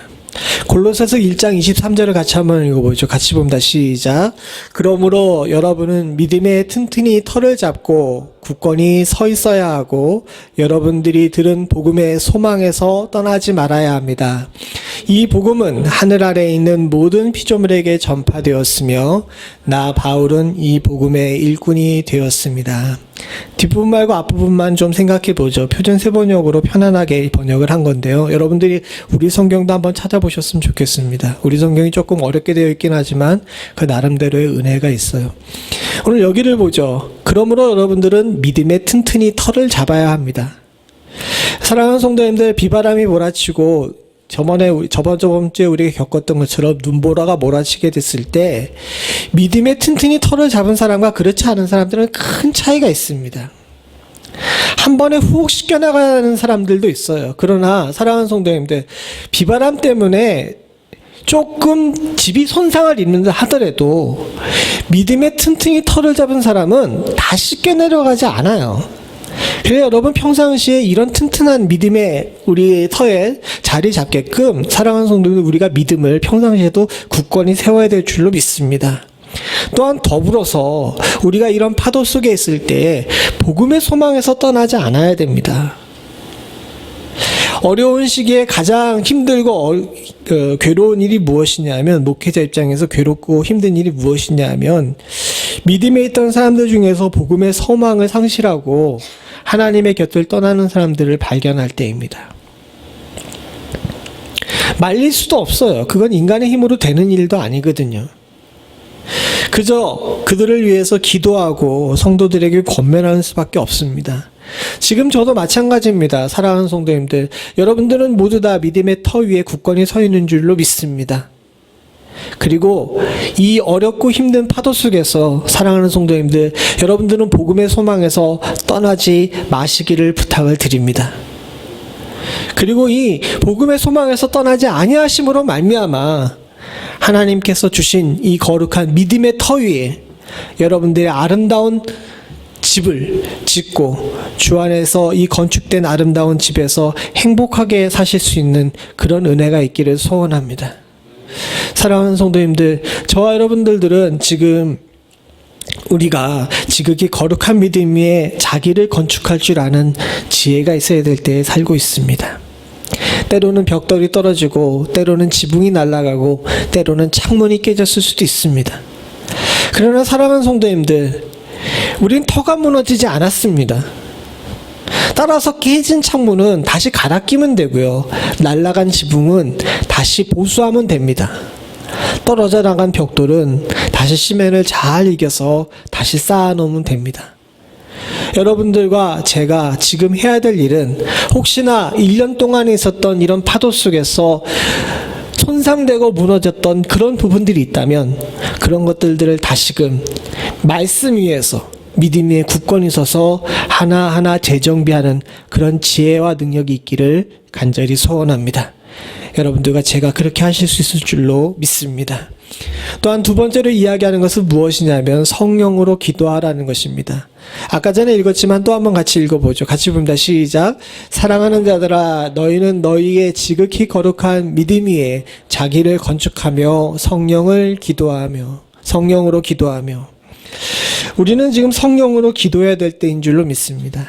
골로새서 1장 23절을 같이 한번 읽어보죠. 같이 봅니다. 시작. 그러므로 여러분은 믿음에 튼튼히 털을 잡고 굳건히 서 있어야 하고 여러분들이 들은 복음의 소망에서 떠나지 말아야 합니다. 이 복음은 하늘 아래에 있는 모든 피조물에게 전파되었으며 나 바울은 이 복음의 일꾼이 되었습니다. 뒷부분 말고 앞부분만 좀 생각해 보죠. 표준 세번역으로 편안하게 번역을 한 건데요. 여러분들이 우리 성경도 한번 찾아보셨으면 좋겠습니다. 우리 성경이 조금 어렵게 되어 있긴 하지만 그 나름대로의 은혜가 있어요. 오늘 여기를 보죠. 그러므로 여러분들은 믿음에 튼튼히 털을 잡아야 합니다. 사랑하는 성도님들, 비바람이 몰아치고 저번 주에 우리가 겪었던 것처럼 눈보라가 몰아치게 됐을 때 믿음에 튼튼히 털을 잡은 사람과 그렇지 않은 사람들은 큰 차이가 있습니다. 한 번에 훅 씻겨나가는 사람들도 있어요. 그러나 사랑하는 성도님들, 비바람 때문에 조금 집이 손상을 입는다 하더라도 믿음에 튼튼히 털을 잡은 사람은 다 씻겨 내려가지 않아요. 그래서 여러분 평상시에 이런 튼튼한 믿음의 우리 터에 자리 잡게끔 사랑하는 성도들, 우리가 믿음을 평상시에도 굳건히 세워야 될 줄로 믿습니다. 또한 더불어서 우리가 이런 파도 속에 있을 때 복음의 소망에서 떠나지 않아야 됩니다. 어려운 시기에 가장 힘들고 괴로운 일이 무엇이냐면, 목회자 입장에서 괴롭고 힘든 일이 무엇이냐면 믿음에 있던 사람들 중에서 복음의 소망을 상실하고 하나님의 곁을 떠나는 사람들을 발견할 때입니다. 말릴 수도 없어요. 그건 인간의 힘으로 되는 일도 아니거든요. 그저 그들을 위해서 기도하고 성도들에게 권면하는 수밖에 없습니다. 지금 저도 마찬가지입니다. 사랑하는 성도님들, 여러분들은 모두 다 믿음의 터 위에 굳건히 서 있는 줄로 믿습니다. 그리고 이 어렵고 힘든 파도 속에서 사랑하는 성도님들, 여러분들은 복음의 소망에서 떠나지 마시기를 부탁을 드립니다. 그리고 이 복음의 소망에서 떠나지 아니하심으로 말미암아 하나님께서 주신 이 거룩한 믿음의 터 위에 여러분들의 아름다운 집을 짓고 주 안에서 이 건축된 아름다운 집에서 행복하게 사실 수 있는 그런 은혜가 있기를 소원합니다. 사랑하는 성도님들, 저와 여러분들은 지금 우리가 지극히 거룩한 믿음 위에 자기를 건축할 줄 아는 지혜가 있어야 될 때에 살고 있습니다. 때로는 벽돌이 떨어지고 때로는 지붕이 날아가고 때로는 창문이 깨졌을 수도 있습니다. 그러나 사랑하는 성도님들, 우린 터가 무너지지 않았습니다. 따라서 깨진 창문은 다시 갈아 끼면 되고요. 날아간 지붕은 다시 보수하면 됩니다. 떨어져 나간 벽돌은 다시 시멘을 잘 이겨서 다시 쌓아놓으면 됩니다. 여러분들과 제가 지금 해야 될 일은, 혹시나 1년 동안에 있었던 이런 파도 속에서 손상되고 무너졌던 그런 부분들이 있다면 그런 것들을 다시금 말씀 위에서 믿음 위에 굳건히 서서 하나하나 재정비하는 그런 지혜와 능력이 있기를 간절히 소원합니다. 여러분들과 제가 그렇게 하실 수 있을 줄로 믿습니다. 또한 두 번째로 이야기하는 것은 무엇이냐면 성령으로 기도하라는 것입니다. 아까 전에 읽었지만 또 한번 같이 읽어보죠. 같이 봅니다. 시작. 사랑하는 자들아, 너희는 너희의 지극히 거룩한 믿음 위에 자기를 건축하며 성령으로 기도하며. 우리는 지금 성령으로 기도해야 될 때인 줄로 믿습니다.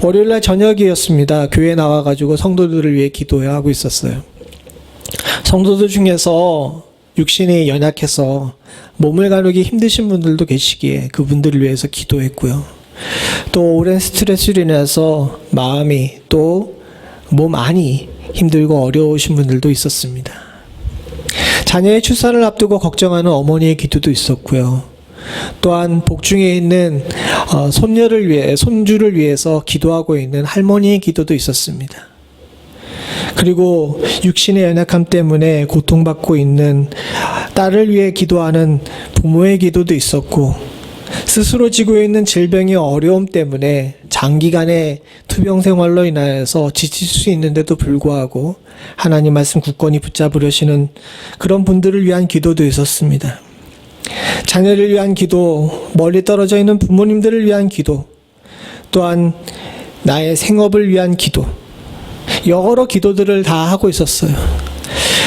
월요일날 저녁이었습니다. 교회에 나와가지고 성도들을 위해 기도하고 있었어요. 성도들 중에서 육신이 연약해서 몸을 가누기 힘드신 분들도 계시기에 그분들을 위해서 기도했고요. 또 오랜 스트레스로 인해서 마음이 또 몸 안이 힘들고 어려우신 분들도 있었습니다. 자녀의 출산을 앞두고 걱정하는 어머니의 기도도 있었고요. 또한 복중에 있는 손주를 위해서 기도하고 있는 할머니의 기도도 있었습니다. 그리고 육신의 연약함 때문에 고통받고 있는 딸을 위해 기도하는 부모의 기도도 있었고, 스스로 지고 있는 질병의 어려움 때문에 장기간의 투병 생활로 인하여서 지칠 수 있는데도 불구하고 하나님 말씀 굳건히 붙잡으려시는 그런 분들을 위한 기도도 있었습니다. 자녀를 위한 기도, 멀리 떨어져 있는 부모님들을 위한 기도, 또한 나의 생업을 위한 기도, 여러 기도들을 다 하고 있었어요.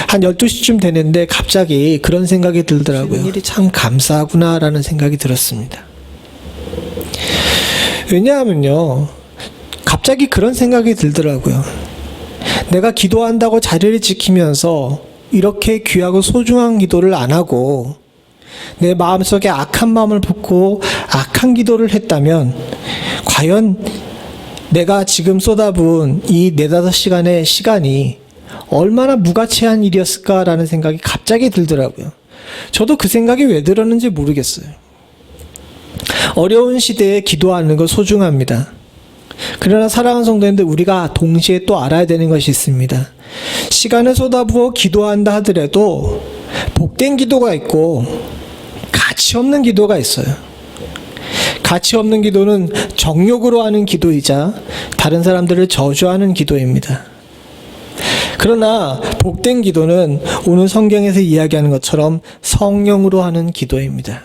한 12시쯤 되는데 갑자기 그런 생각이 들더라고요. 일이 참 감사하구나라는 생각이 들었습니다. 왜냐하면요, 갑자기 그런 생각이 들더라고요. 내가 기도한다고 자리를 지키면서 이렇게 귀하고 소중한 기도를 안 하고 내 마음속에 악한 마음을 품고 악한 기도를 했다면 과연 내가 지금 쏟아부은 이 4-5시간의 시간이 얼마나 무가치한 일이었을까라는 생각이 갑자기 들더라고요. 저도 그 생각이 왜 들었는지 모르겠어요. 어려운 시대에 기도하는 거 소중합니다. 그러나 사랑하는 성도님들, 우리가 동시에 또 알아야 되는 것이 있습니다. 시간을 쏟아부어 기도한다 하더라도 복된 기도가 있고 가치 없는 기도가 있어요. 가치 없는 기도는 정욕으로 하는 기도이자 다른 사람들을 저주하는 기도입니다. 그러나 복된 기도는 오늘 성경에서 이야기하는 것처럼 성령으로 하는 기도입니다.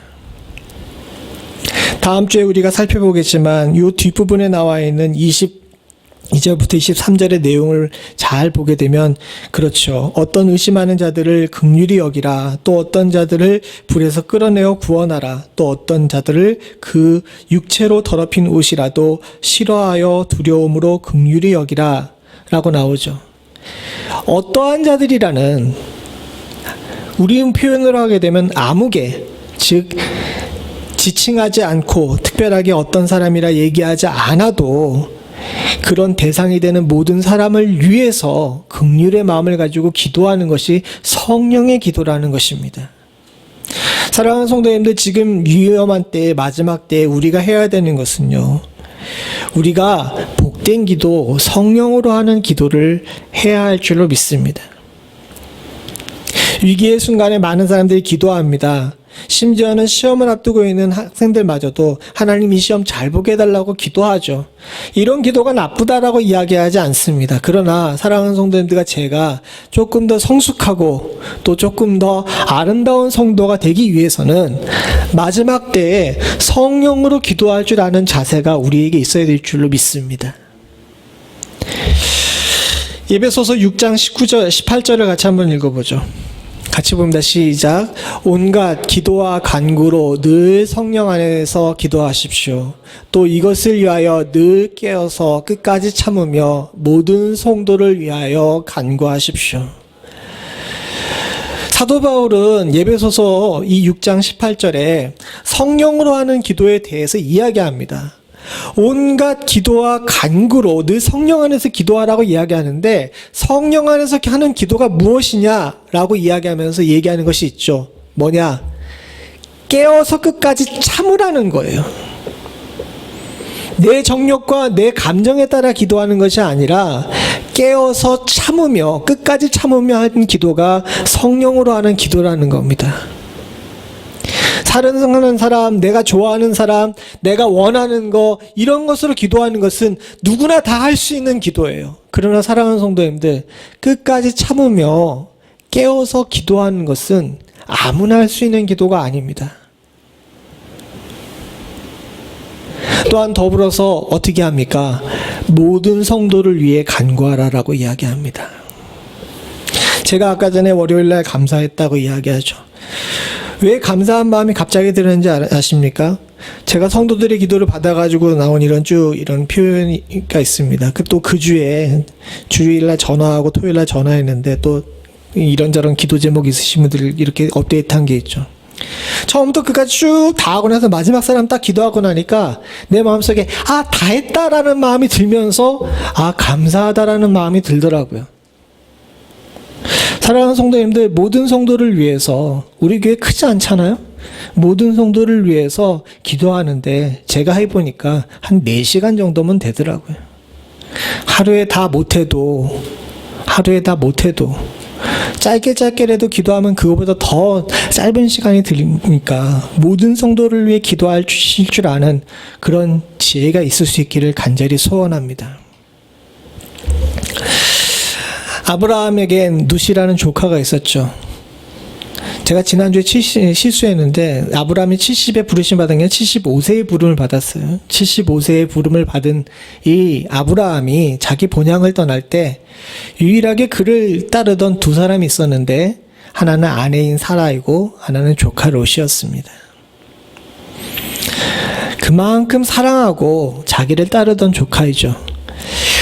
다음 주에 우리가 살펴보겠지만 이 뒷부분에 나와 있는 22절부터 23절의 내용을 잘 보게 되면, 그렇죠, 어떤 의심하는 자들을 긍휼히 여기라, 또 어떤 자들을 불에서 끌어내어 구원하라, 또 어떤 자들을 그 육체로 더럽힌 옷이라도 싫어하여 두려움으로 긍휼히 여기라 라고 나오죠. 어떠한 자들이라는, 우리 표현으로 하게 되면 아무개, 즉 지칭하지 않고 특별하게 어떤 사람이라 얘기하지 않아도 그런 대상이 되는 모든 사람을 위해서 긍휼의 마음을 가지고 기도하는 것이 성령의 기도라는 것입니다. 사랑하는 성도님들, 지금 위험한 때에, 마지막 때에 우리가 해야 되는 것은요, 우리가 복된 기도, 성령으로 하는 기도를 해야 할 줄로 믿습니다. 위기의 순간에 많은 사람들이 기도합니다. 심지어는 시험을 앞두고 있는 학생들마저도 하나님 이 시험 잘 보게 해달라고 기도하죠. 이런 기도가 나쁘다라고 이야기하지 않습니다. 그러나 사랑하는 성도님들과 제가 조금 더 성숙하고 또 조금 더 아름다운 성도가 되기 위해서는 마지막 때에 성령으로 기도할 줄 아는 자세가 우리에게 있어야 될 줄로 믿습니다. 에베소서 6장 19절, 18절을 같이 한번 읽어보죠. 같이 봅니다. 시작. 온갖 기도와 간구로 늘 성령 안에서 기도하십시오. 또 이것을 위하여 늘 깨어서 끝까지 참으며 모든 성도를 위하여 간구하십시오. 사도 바울은 에베소서 이 6장 18절에 성령으로 하는 기도에 대해서 이야기합니다. 온갖 기도와 간구로 늘 성령 안에서 기도하라고 이야기하는데, 성령 안에서 하는 기도가 무엇이냐라고 이야기하면서 얘기하는 것이 있죠. 뭐냐? 깨어서 끝까지 참으라는 거예요. 내 정욕과 내 감정에 따라 기도하는 것이 아니라 깨어서 참으며, 끝까지 참으며 하는 기도가 성령으로 하는 기도라는 겁니다. 사랑하는 사람, 내가 좋아하는 사람, 내가 원하는 거, 이런 것으로 기도하는 것은 누구나 다 할 수 있는 기도예요. 그러나 사랑하는 성도님들, 끝까지 참으며 깨어서 기도하는 것은 아무나 할 수 있는 기도가 아닙니다. 또한 더불어서 어떻게 합니까? 모든 성도를 위해 간구하라라고 이야기합니다. 제가 아까 전에 월요일날 감사했다고 이야기하죠. 왜 감사한 마음이 갑자기 드는지 아십니까? 제가 성도들의 기도를 받아가지고 나온 이런 표현가 있습니다. 또 그 주에 주일날 전화하고 토요일날 전화했는데 또 이런저런 기도 제목 있으신 분들 이렇게 업데이트한 게 있죠. 처음부터 끝까지 쭉 다 하고 나서 마지막 사람 딱 기도하고 나니까 내 마음속에 다 했다라는 마음이 들면서 감사하다라는 마음이 들더라고요. 사랑하는 성도님들, 모든 성도를 위해서, 우리 교회 크지 않잖아요? 모든 성도를 위해서 기도하는데 제가 해보니까 한 4시간 정도면 되더라고요. 하루에 다 못해도 짧게라도 기도하면 그거보다 더 짧은 시간이 들리니까 모든 성도를 위해 기도할 줄 아는 그런 지혜가 있을 수 있기를 간절히 소원합니다. 아브라함에겐 룻이라는 조카가 있었죠. 제가 지난주에 실수했는데 아브라함이 70에 부르심 받은 게 75세의 부름을 받았어요. 75세의 부름을 받은 이 아브라함이 자기 본향을 떠날 때 유일하게 그를 따르던 두 사람이 있었는데 하나는 아내인 사라이고 하나는 조카 롯이었습니다. 그만큼 사랑하고 자기를 따르던 조카이죠.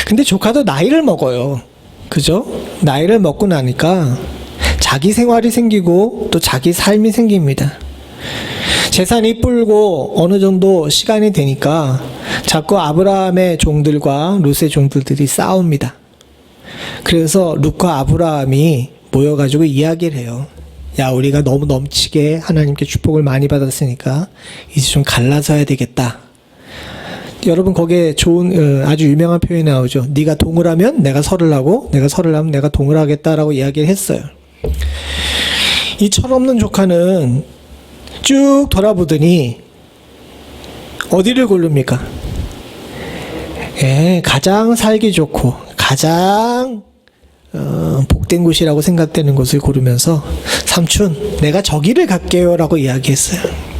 근데 조카도 나이를 먹어요. 그죠? 나이를 먹고 나니까 자기 생활이 생기고 또 자기 삶이 생깁니다. 재산이 불고 어느 정도 시간이 되니까 자꾸 아브라함의 종들과 롯의 종들이 싸웁니다. 그래서 롯과 아브라함이 모여가지고 이야기를 해요. 야, 우리가 너무 넘치게 하나님께 축복을 많이 받았으니까 이제 좀 갈라서야 되겠다. 여러분 거기에 좋은 아주 유명한 표현이 나오죠. 네가 동을 하면 내가 설을 하고 내가 설을 하면 내가 동을 하겠다라고 이야기를 했어요. 이 철없는 조카는 쭉 돌아보더니 어디를 고릅니까? 가장 살기 좋고 가장 복된 곳이라고 생각되는 곳을 고르면서 삼촌 내가 저기를 갈게요 라고 이야기했어요.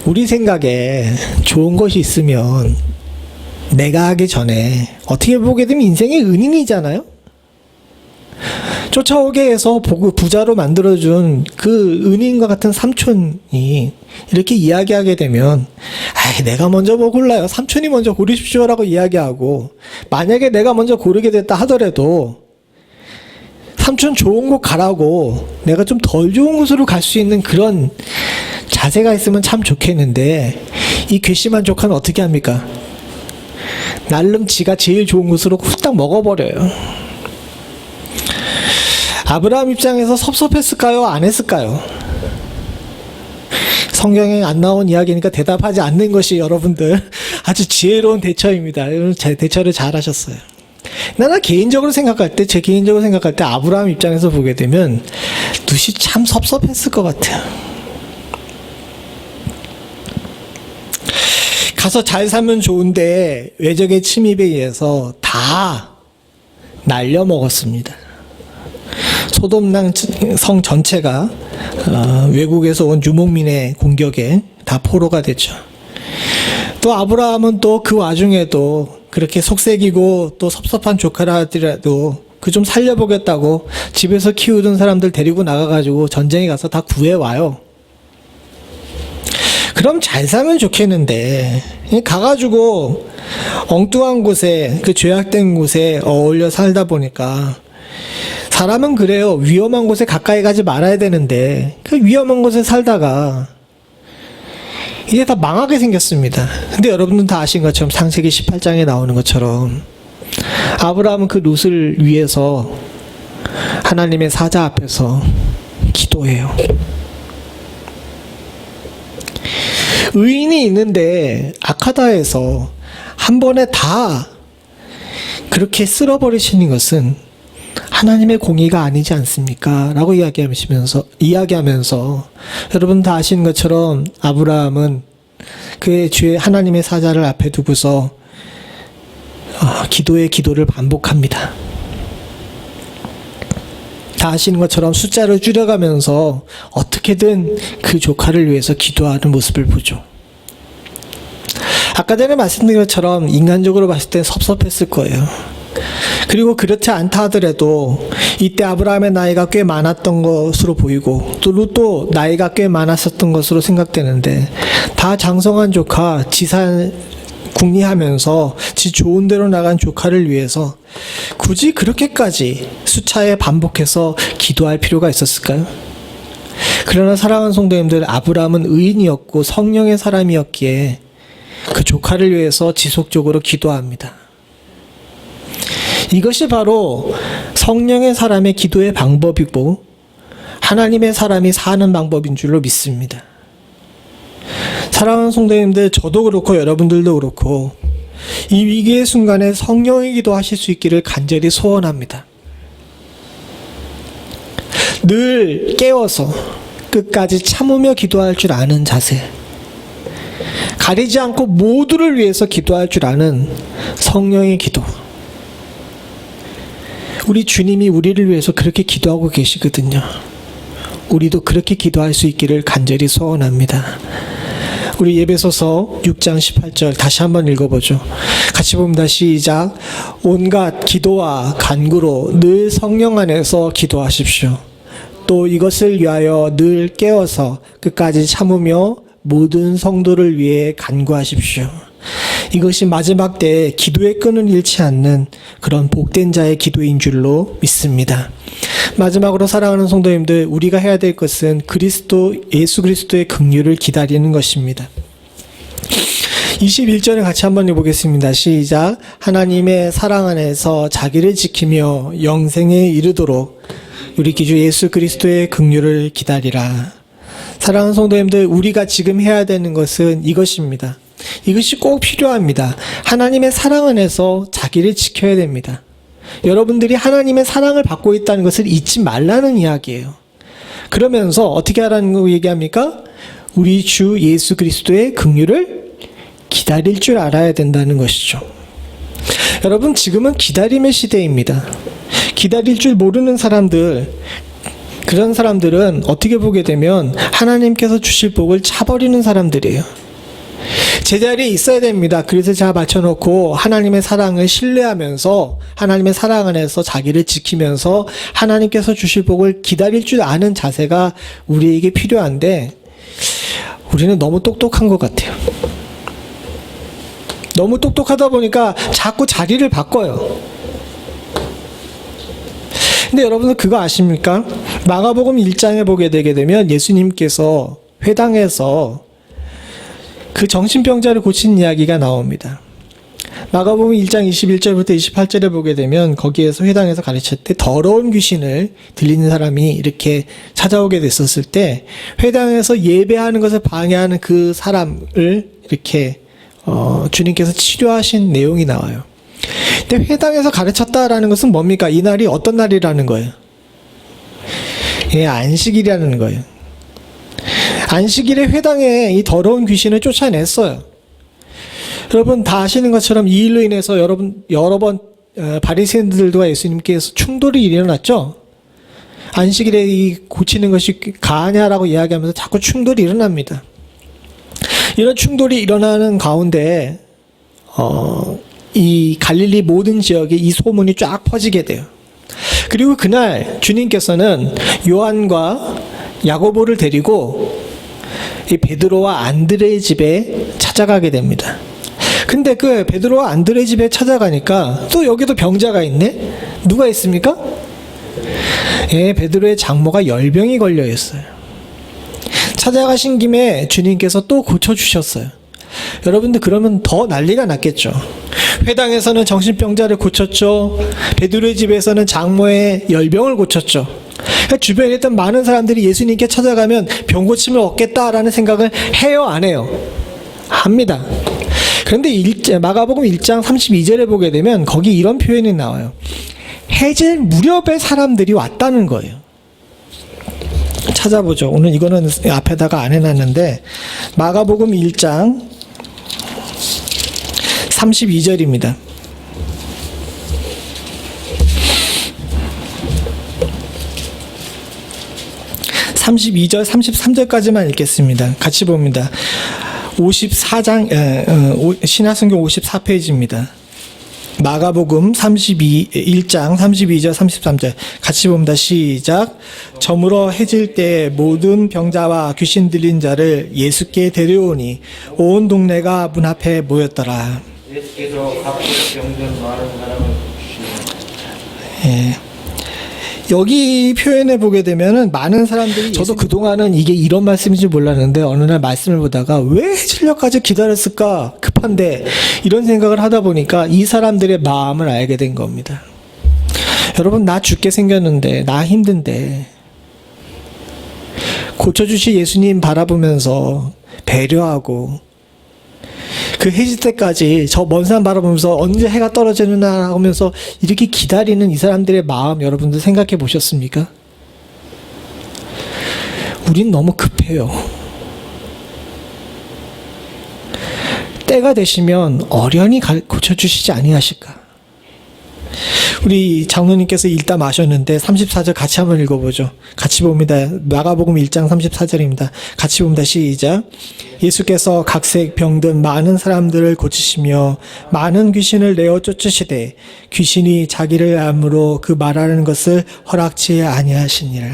우리 생각에 좋은 것이 있으면 내가 하기 전에 어떻게 보게 되면 인생의 은인이잖아요. 쫓아오게 해서 부자로 만들어준 그 은인과 같은 삼촌이 이렇게 이야기하게 되면 내가 먼저 뭐 골라요. 삼촌이 먼저 고르십시오라고 이야기하고 만약에 내가 먼저 고르게 됐다 하더라도 삼촌 좋은 곳 가라고 내가 좀 덜 좋은 곳으로 갈 수 있는 그런 자세가 있으면 참 좋겠는데 이 괘씸한 조카는 어떻게 합니까? 날름 지가 제일 좋은 곳으로 후딱 먹어버려요. 아브라함 입장에서 섭섭했을까요? 안 했을까요? 성경에 안 나온 이야기니까 대답하지 않는 것이 여러분들 아주 지혜로운 대처입니다. 여러분 제 대처를 잘 하셨어요. 나는 개인적으로 생각할 때, 제 개인적으로 생각할 때 아브라함 입장에서 보게 되면 룻이 참 섭섭했을 것 같아요. 가서 잘 살면 좋은데 외적의 침입에 의해서 다 날려먹었습니다. 소돔 성 전체가 외국에서 온 유목민의 공격에 다 포로가 됐죠. 또 아브라함은 또 그 와중에도 그렇게 속색이고 또 섭섭한 조카라 하더라도 그 좀 살려보겠다고 집에서 키우던 사람들 데리고 나가가지고 전쟁에 가서 다 구해와요. 그럼 잘 살면 좋겠는데 가가지고 엉뚱한 곳에 그 죄악된 곳에 어울려 살다 보니까 사람은 그래요. 위험한 곳에 가까이 가지 말아야 되는데 그 위험한 곳에 살다가 이제 다 망하게 생겼습니다. 근데 여러분들 다 아신 것처럼 창세기 18장에 나오는 것처럼 아브라함은 그 롯을 위해서 하나님의 사자 앞에서 기도해요. 의인이 있는데 아카다에서 한 번에 다 그렇게 쓸어버리시는 것은 하나님의 공의가 아니지 않습니까? 라고 이야기하면서 여러분 다 아시는 것처럼 아브라함은 그의 주의 하나님의 사자를 앞에 두고서 기도의 기도를 반복합니다. 다 아시는 것처럼 숫자를 줄여가면서 어떻게든 그 조카를 위해서 기도하는 모습을 보죠. 아까 전에 말씀드린 것처럼 인간적으로 봤을 때 섭섭했을 거예요. 그리고 그렇지 않다 하더라도 이때 아브라함의 나이가 꽤 많았던 것으로 보이고 또 롯도 나이가 꽤 많았었던 것으로 생각되는데 다 장성한 조카, 지산 궁리하면서 지 좋은 대로 나간 조카를 위해서 굳이 그렇게까지 수차에 반복해서 기도할 필요가 있었을까요? 그러나 사랑하는 성도님들, 아브라함은 의인이었고 성령의 사람이었기에 그 조카를 위해서 지속적으로 기도합니다. 이것이 바로 성령의 사람의 기도의 방법이고 하나님의 사람이 사는 방법인 줄로 믿습니다. 사랑하는 성도님들, 저도 그렇고 여러분들도 그렇고 이 위기의 순간에 성령의 기도하실 수 있기를 간절히 소원합니다. 늘 깨워서 끝까지 참으며 기도할 줄 아는 자세, 가리지 않고 모두를 위해서 기도할 줄 아는 성령의 기도, 우리 주님이 우리를 위해서 그렇게 기도하고 계시거든요. 우리도 그렇게 기도할 수 있기를 간절히 소원합니다. 우리 예배소서 6장 18절 다시 한번 읽어보죠. 같이 봅니다. 시작. 온갖 기도와 간구로 늘 성령 안에서 기도하십시오. 또 이것을 위하여 늘 깨어서 끝까지 참으며 모든 성도를 위해 간구하십시오. 이것이 마지막 때에 기도의 끈을 잃지 않는 그런 복된 자의 기도인 줄로 믿습니다. 마지막으로 사랑하는 성도님들, 우리가 해야 될 것은 예수 그리스도의 긍휼을 기다리는 것입니다. 21절을 같이 한번 해보겠습니다. 시작. 하나님의 사랑 안에서 자기를 지키며 영생에 이르도록 우리 기주 예수 그리스도의 긍휼을 기다리라. 사랑하는 성도님들, 우리가 지금 해야 되는 것은 이것입니다. 이것이 꼭 필요합니다. 하나님의 사랑 안에서 자기를 지켜야 됩니다. 여러분들이 하나님의 사랑을 받고 있다는 것을 잊지 말라는 이야기예요. 그러면서 어떻게 하라는 거 얘기합니까? 우리 주 예수 그리스도의 긍휼을 기다릴 줄 알아야 된다는 것이죠. 여러분, 지금은 기다림의 시대입니다. 기다릴 줄 모르는 사람들, 그런 사람들은 어떻게 보게 되면 하나님께서 주실 복을 차버리는 사람들이에요. 제자리에 있어야 됩니다. 그래서 잘 맞춰놓고 하나님의 사랑을 신뢰하면서 하나님의 사랑 안에서 자기를 지키면서 하나님께서 주실 복을 기다릴 줄 아는 자세가 우리에게 필요한데, 우리는 너무 똑똑한 것 같아요. 너무 똑똑하다 보니까 자꾸 자리를 바꿔요. 근데 여러분들 그거 아십니까? 마가복음 1장에 보게 되게 되면 예수님께서 회당에서 그 정신병자를 고친 이야기가 나옵니다. 마가복음 1장 21절부터 28절에 보게 되면 거기에서 회당에서 가르칠 때 더러운 귀신을 들리는 사람이 이렇게 찾아오게 됐었을 때 회당에서 예배하는 것을 방해하는 그 사람을 이렇게 주님께서 치료하신 내용이 나와요. 근데 회당에서 가르쳤다라는 것은 뭡니까? 이 날이 어떤 날이라는 거예요? 예, 안식일이라는 거예요. 안식일에 회당에 이 더러운 귀신을 쫓아냈어요. 여러분 다 아시는 것처럼 이 일로 인해서 여러 번 바리새인들과 예수님께서 충돌이 일어났죠. 안식일에 이 고치는 것이 가하냐라고 이야기하면서 자꾸 충돌이 일어납니다. 이런 충돌이 일어나는 가운데 이 갈릴리 모든 지역에 이 소문이 쫙 퍼지게 돼요. 그리고 그날 주님께서는 요한과 야고보를 데리고 이 베드로와 안드레의 집에 찾아가게 됩니다. 근데 그 베드로와 안드레의 집에 찾아가니까 또 여기도 병자가 있네? 누가 있습니까? 예, 베드로의 장모가 열병이 걸려 있어요. 찾아가신 김에 주님께서 또 고쳐주셨어요. 여러분들 그러면 더 난리가 났겠죠. 회당에서는 정신병자를 고쳤죠. 베드로의 집에서는 장모의 열병을 고쳤죠. 주변에 있던 많은 사람들이 예수님께 찾아가면 병 고침을 얻겠다라는 생각을 해요, 안 해요? 합니다. 그런데 마가복음 1장 32절에 보게 되면 거기 이런 표현이 나와요. 해질 무렵에 사람들이 왔다는 거예요. 찾아보죠. 오늘 이거는 앞에다가 안 해놨는데 마가복음 1장 32절입니다. 32절, 33절까지만 읽겠습니다. 같이 봅니다. 54장, 신약성경 54페이지입니다. 마가복음 1장 32절, 33절. 같이 봅니다. 시작. 저물어 해질 때 모든 병자와 귀신 들린 자를 예수께 데려오니 온 동네가 문 앞에 모였더라. 예수께서 각종 병든 많은 사람을 주시니 예. 여기 표현해 보게 되면은 많은 사람들이 저도 그동안은 이게 이런 말씀인지 몰랐는데 어느 날 말씀을 보다가 왜 해질녘까지 기다렸을까 급한데 이런 생각을 하다 보니까 이 사람들의 마음을 알게 된 겁니다. 여러분 나 죽게 생겼는데 나 힘든데 고쳐주실 예수님 바라보면서 배려하고 그 해질 때까지 저 먼 산 바라보면서 언제 해가 떨어지느냐 하면서 이렇게 기다리는 이 사람들의 마음 여러분들 생각해 보셨습니까? 우린 너무 급해요. 때가 되시면 어련히 고쳐주시지 아니하실까? 우리 장로님께서 읽다 마셨는데 34절 같이 한번 읽어보죠. 같이 봅니다. 마가복음 1장 34절입니다. 같이 봅니다. 시작. 예수께서 각색 병든 많은 사람들을 고치시며 많은 귀신을 내어 쫓으시되 귀신이 자기를 암으로 그 말하는 것을 허락치 아니하시니라.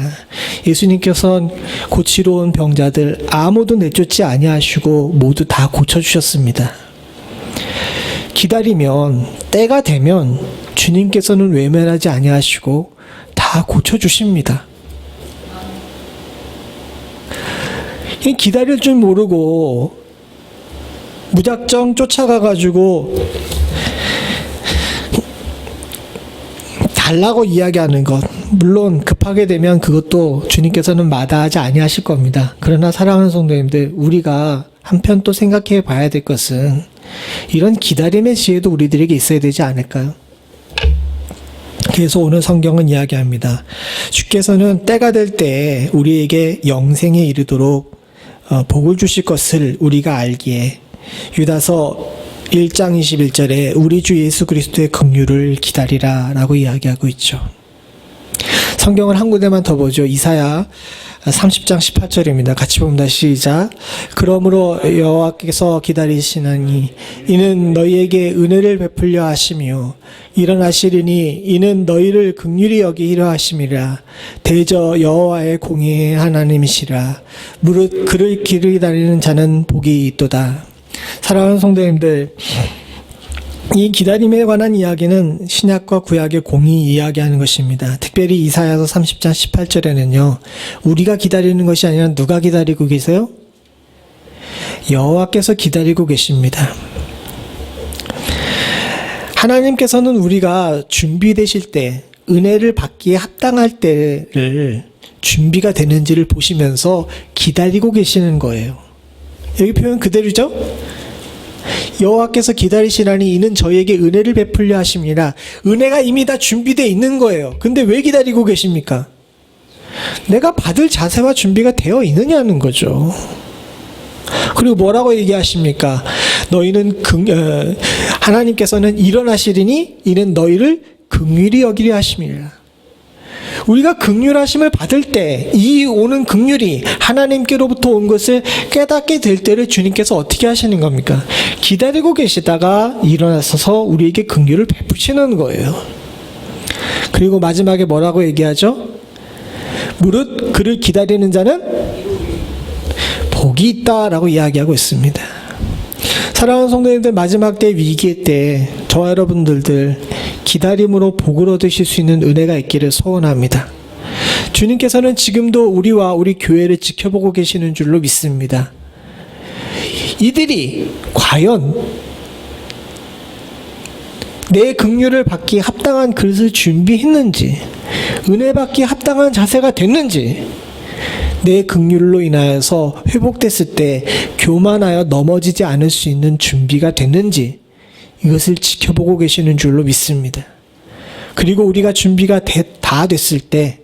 예수님께서 고치러 온 병자들 아무도 내쫓지 아니하시고 모두 다 고쳐주셨습니다. 기다리면 때가 되면 주님께서는 외면하지 아니하시고 다 고쳐주십니다. 기다릴 줄 모르고 무작정 쫓아가가지고 달라고 이야기하는 것, 물론 급하게 되면 그것도 주님께서는 마다하지 아니하실 겁니다. 그러나 사랑하는 성도님들, 우리가 한편 또 생각해 봐야 될 것은 이런 기다림의 지혜도 우리들에게 있어야 되지 않을까요? 그래서 오늘 성경은 이야기합니다. 주께서는 때가 될 때 우리에게 영생에 이르도록 복을 주실 것을 우리가 알기에 유다서 1장 21절에 우리 주 예수 그리스도의 긍휼을 기다리라 라고 이야기하고 있죠. 성경을 한 군데만 더 보죠. 이사야 30장 18절입니다. 같이 봅니다. 시작. 그러므로 여호와께서 기다리시나니 이는 너희에게 은혜를 베풀려 하시며 일어나시리니 이는 너희를 긍휼히 여기려 하심이라. 대저 여호와의 공의의 하나님이시라. 무릇 그를 기다리는 자는 복이 있도다. 사랑하는 성도님들, 이 기다림에 관한 이야기는 신약과 구약의 공이 이야기하는 것입니다. 특별히 이사야서 30장 18절에는요. 우리가 기다리는 것이 아니라 누가 기다리고 계세요? 여호와께서 기다리고 계십니다. 하나님께서는 우리가 준비되실 때, 은혜를 받기에 합당할 때를 준비가 되는지를 보시면서 기다리고 계시는 거예요. 여기 표현 그대로죠? 여호와께서 기다리시라니 이는 저희에게 은혜를 베풀려 하심이라. 은혜가 이미 다 준비되어 있는 거예요. 근데 왜 기다리고 계십니까? 내가 받을 자세와 준비가 되어 있느냐는 거죠. 그리고 뭐라고 얘기하십니까? 너희는 하나님께서는 일어나시리니 이는 너희를 긍휼히 여기려 하심이라. 우리가 긍휼하심을 받을 때 이 오는 긍휼이 하나님께로부터 온 것을 깨닫게 될 때를 주님께서 어떻게 하시는 겁니까? 기다리고 계시다가 일어나셔서 우리에게 긍휼을 베푸시는 거예요. 그리고 마지막에 뭐라고 얘기하죠? 무릇 그를 기다리는 자는 복이 있다라고 이야기하고 있습니다. 사랑하는 성도님들, 마지막 때 위기 때 저와 여러분들들 기다림으로 복을 얻으실 수 있는 은혜가 있기를 소원합니다. 주님께서는 지금도 우리와 우리 교회를 지켜보고 계시는 줄로 믿습니다. 이들이 과연 내 긍휼을 받기 합당한 그릇을 준비했는지, 은혜 받기 합당한 자세가 됐는지, 내 긍휼로 인하여서 회복됐을 때 교만하여 넘어지지 않을 수 있는 준비가 됐는지 이것을 지켜보고 계시는 줄로 믿습니다. 그리고 우리가 준비가 다 됐을 때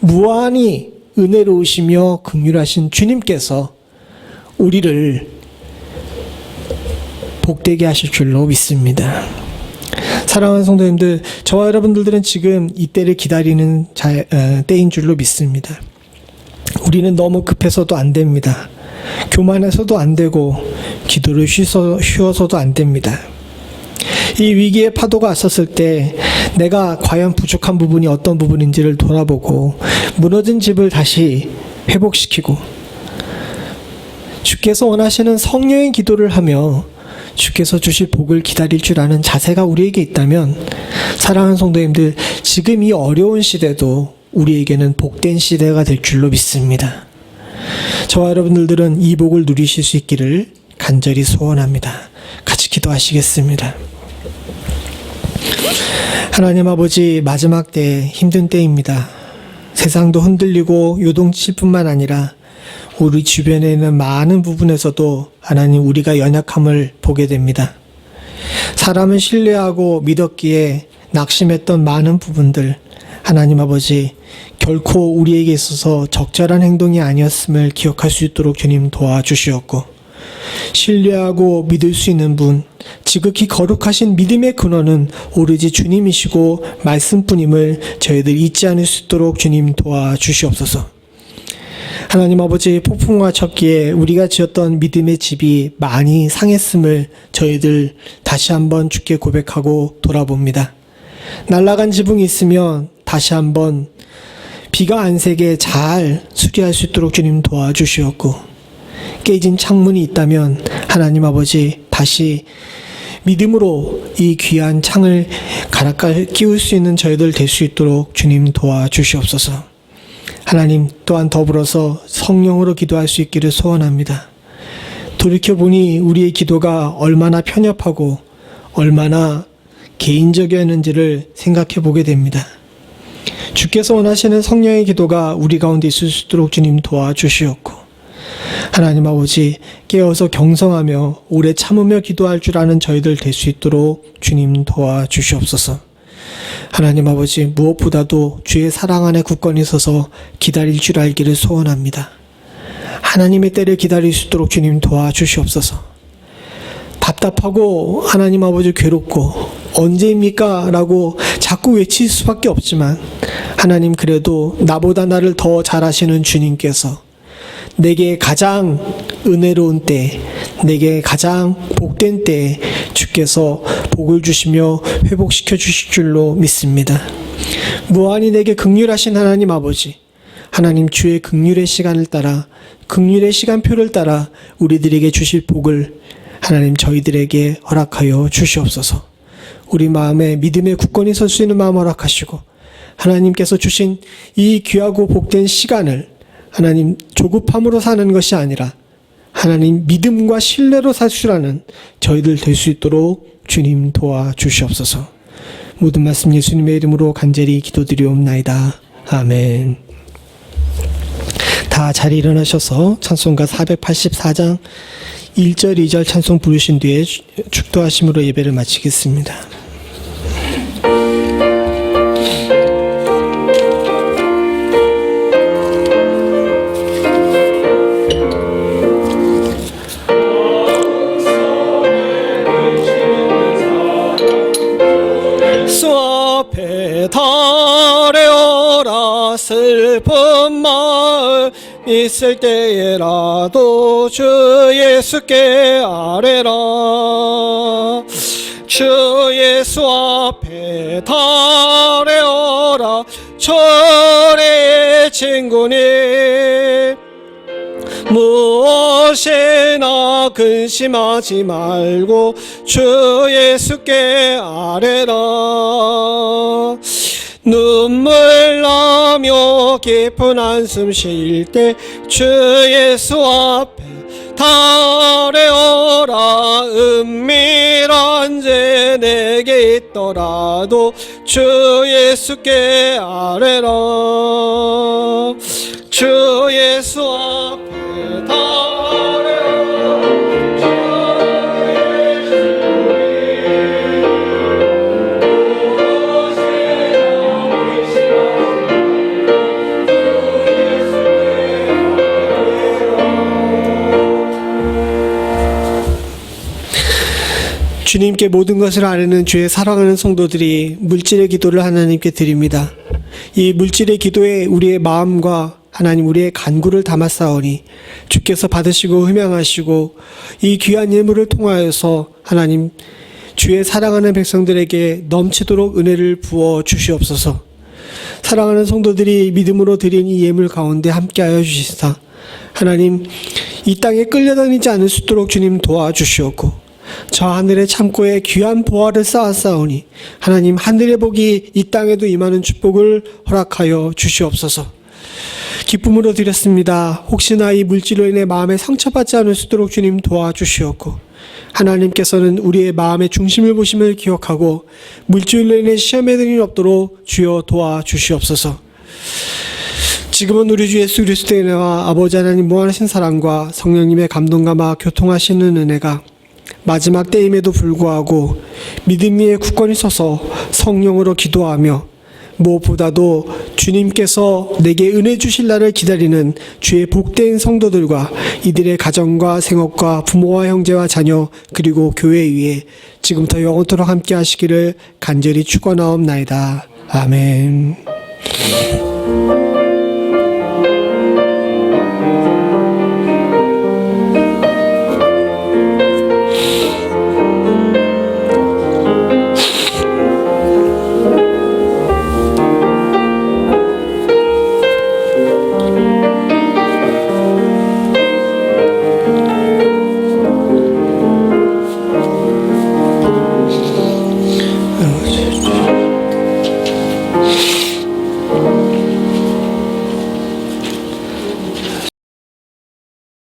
무한히 은혜로우시며 긍휼하신 주님께서 우리를 복되게 하실 줄로 믿습니다. 사랑하는 성도님들, 저와 여러분들은 지금 이때를 기다리는 때인 줄로 믿습니다. 우리는 너무 급해서도 안 됩니다. 교만해서도 안 되고 기도를 쉬어서도 안 됩니다. 이 위기의 파도가 왔었을 때 내가 과연 부족한 부분이 어떤 부분인지를 돌아보고 무너진 집을 다시 회복시키고 주께서 원하시는 성령의 기도를 하며 주께서 주실 복을 기다릴 줄 아는 자세가 우리에게 있다면, 사랑하는 성도님들, 지금 이 어려운 시대도 우리에게는 복된 시대가 될 줄로 믿습니다. 저와 여러분들은 이 복을 누리실 수 있기를 간절히 소원합니다. 같이 기도하시겠습니다. 하나님 아버지, 마지막 때 힘든 때입니다. 세상도 흔들리고 요동칠 뿐만 아니라 우리 주변에 있는 많은 부분에서도 하나님 우리가 연약함을 보게 됩니다. 사람을 신뢰하고 믿었기에 낙심했던 많은 부분들, 하나님 아버지, 결코 우리에게 있어서 적절한 행동이 아니었음을 기억할 수 있도록 주님 도와주시옵고, 신뢰하고 믿을 수 있는 분, 지극히 거룩하신 믿음의 근원은 오로지 주님이시고 말씀뿐임을 저희들 잊지 않을 수 있도록 주님 도와주시옵소서. 하나님 아버지, 폭풍과 쳤기에 우리가 지었던 믿음의 집이 많이 상했음을 저희들 다시 한번 주께 고백하고 돌아봅니다. 날아간 지붕이 있으면 다시 한번 비가 안 새게 잘 수리할 수 있도록 주님 도와주시옵고, 깨진 창문이 있다면 하나님 아버지 다시 믿음으로 이 귀한 창을 갈아 끼울 수 있는 저희들 될 수 있도록 주님 도와주시옵소서. 하나님, 또한 더불어서 성령으로 기도할 수 있기를 소원합니다. 돌이켜보니 우리의 기도가 얼마나 편협하고 얼마나 개인적이었는지를 생각해 보게 됩니다. 주께서 원하시는 성령의 기도가 우리 가운데 있을 수 있도록 주님 도와주시옵고, 하나님 아버지, 깨어서 경성하며 오래 참으며 기도할 줄 아는 저희들 될 수 있도록 주님 도와주시옵소서. 하나님 아버지, 무엇보다도 주의 사랑 안에 굳건히 서서 기다릴 줄 알기를 소원합니다. 하나님의 때를 기다릴 수 있도록 주님 도와주시옵소서. 답답하고 하나님 아버지 괴롭고 언제입니까? 라고 자꾸 외칠 수밖에 없지만, 하나님 그래도 나보다 나를 더 잘하시는 주님께서 내게 가장 은혜로운 때, 내게 가장 복된 때에 주께서 복을 주시며 회복시켜 주실 줄로 믿습니다. 무한히 내게 긍휼하신 하나님 아버지, 하나님 주의 긍휼의 시간을 따라, 긍휼의 시간표를 따라 우리들에게 주실 복을 하나님 저희들에게 허락하여 주시옵소서. 우리 마음에 믿음에 굳건히 설 수 있는 마음 허락하시고, 하나님께서 주신 이 귀하고 복된 시간을 하나님 조급함으로 사는 것이 아니라 하나님 믿음과 신뢰로 살 줄 아는 저희들 될 수 있도록 주님 도와주시옵소서. 모든 말씀 예수님의 이름으로 간절히 기도드리옵나이다. 아멘. 다 자리 일어나셔서 찬송가 484장 1절 2절 찬송 부르신 뒤에 축도하심으로 예배를 마치겠습니다. 앞에 달에어라 슬픈 마음 있을 때에라도 주 예수께 아뢰라. 주 예수 앞에 달에어라 철의 친구님, 무엇이나 근심하지 말고 주 예수께 아뢰라. 눈물 나며 깊은 한숨 쉴 때 주 예수 앞에 달에어라. 은밀한 죄 내게 있더라도 주 예수께 아뢰라. 주 예수 앞에 달에어라. 주님께 모든 것을 아뢰는 주의 사랑하는 성도들이 물질의 기도를 하나님께 드립니다. 이 물질의 기도에 우리의 마음과 하나님 우리의 간구를 담았사오니 주께서 받으시고 흠양하시고 이 귀한 예물을 통하여서 하나님 주의 사랑하는 백성들에게 넘치도록 은혜를 부어 주시옵소서. 사랑하는 성도들이 믿음으로 드린 이 예물 가운데 함께하여 주시사 하나님 이 땅에 끌려다니지 않을 수 있도록 주님 도와주시옵고, 저 하늘의 창고에 귀한 보화를 쌓았사오니 하나님 하늘의 복이 이 땅에도 임하는 축복을 허락하여 주시옵소서. 기쁨으로 드렸습니다. 혹시나 이 물질로 인해 마음에 상처받지 않을 수 있도록 주님 도와주시옵고, 하나님께서는 우리의 마음의 중심을 보심을 기억하고 물질로 인해 시험에 들이 없도록 주여 도와주시옵소서. 지금은 우리 주 예수 그리스도의 은혜와 아버지 하나님 무한하신 사랑과 성령님의 감동감화 교통하시는 은혜가 마지막 때임에도 불구하고 믿음 위에 굳건히 서서 성령으로 기도하며 무엇보다도 주님께서 내게 은혜 주실 날을 기다리는 주의 복된 성도들과 이들의 가정과 생업과 부모와 형제와 자녀 그리고 교회 위에 지금부터 영원토록 함께 하시기를 간절히 축원하옵나이다. 아멘.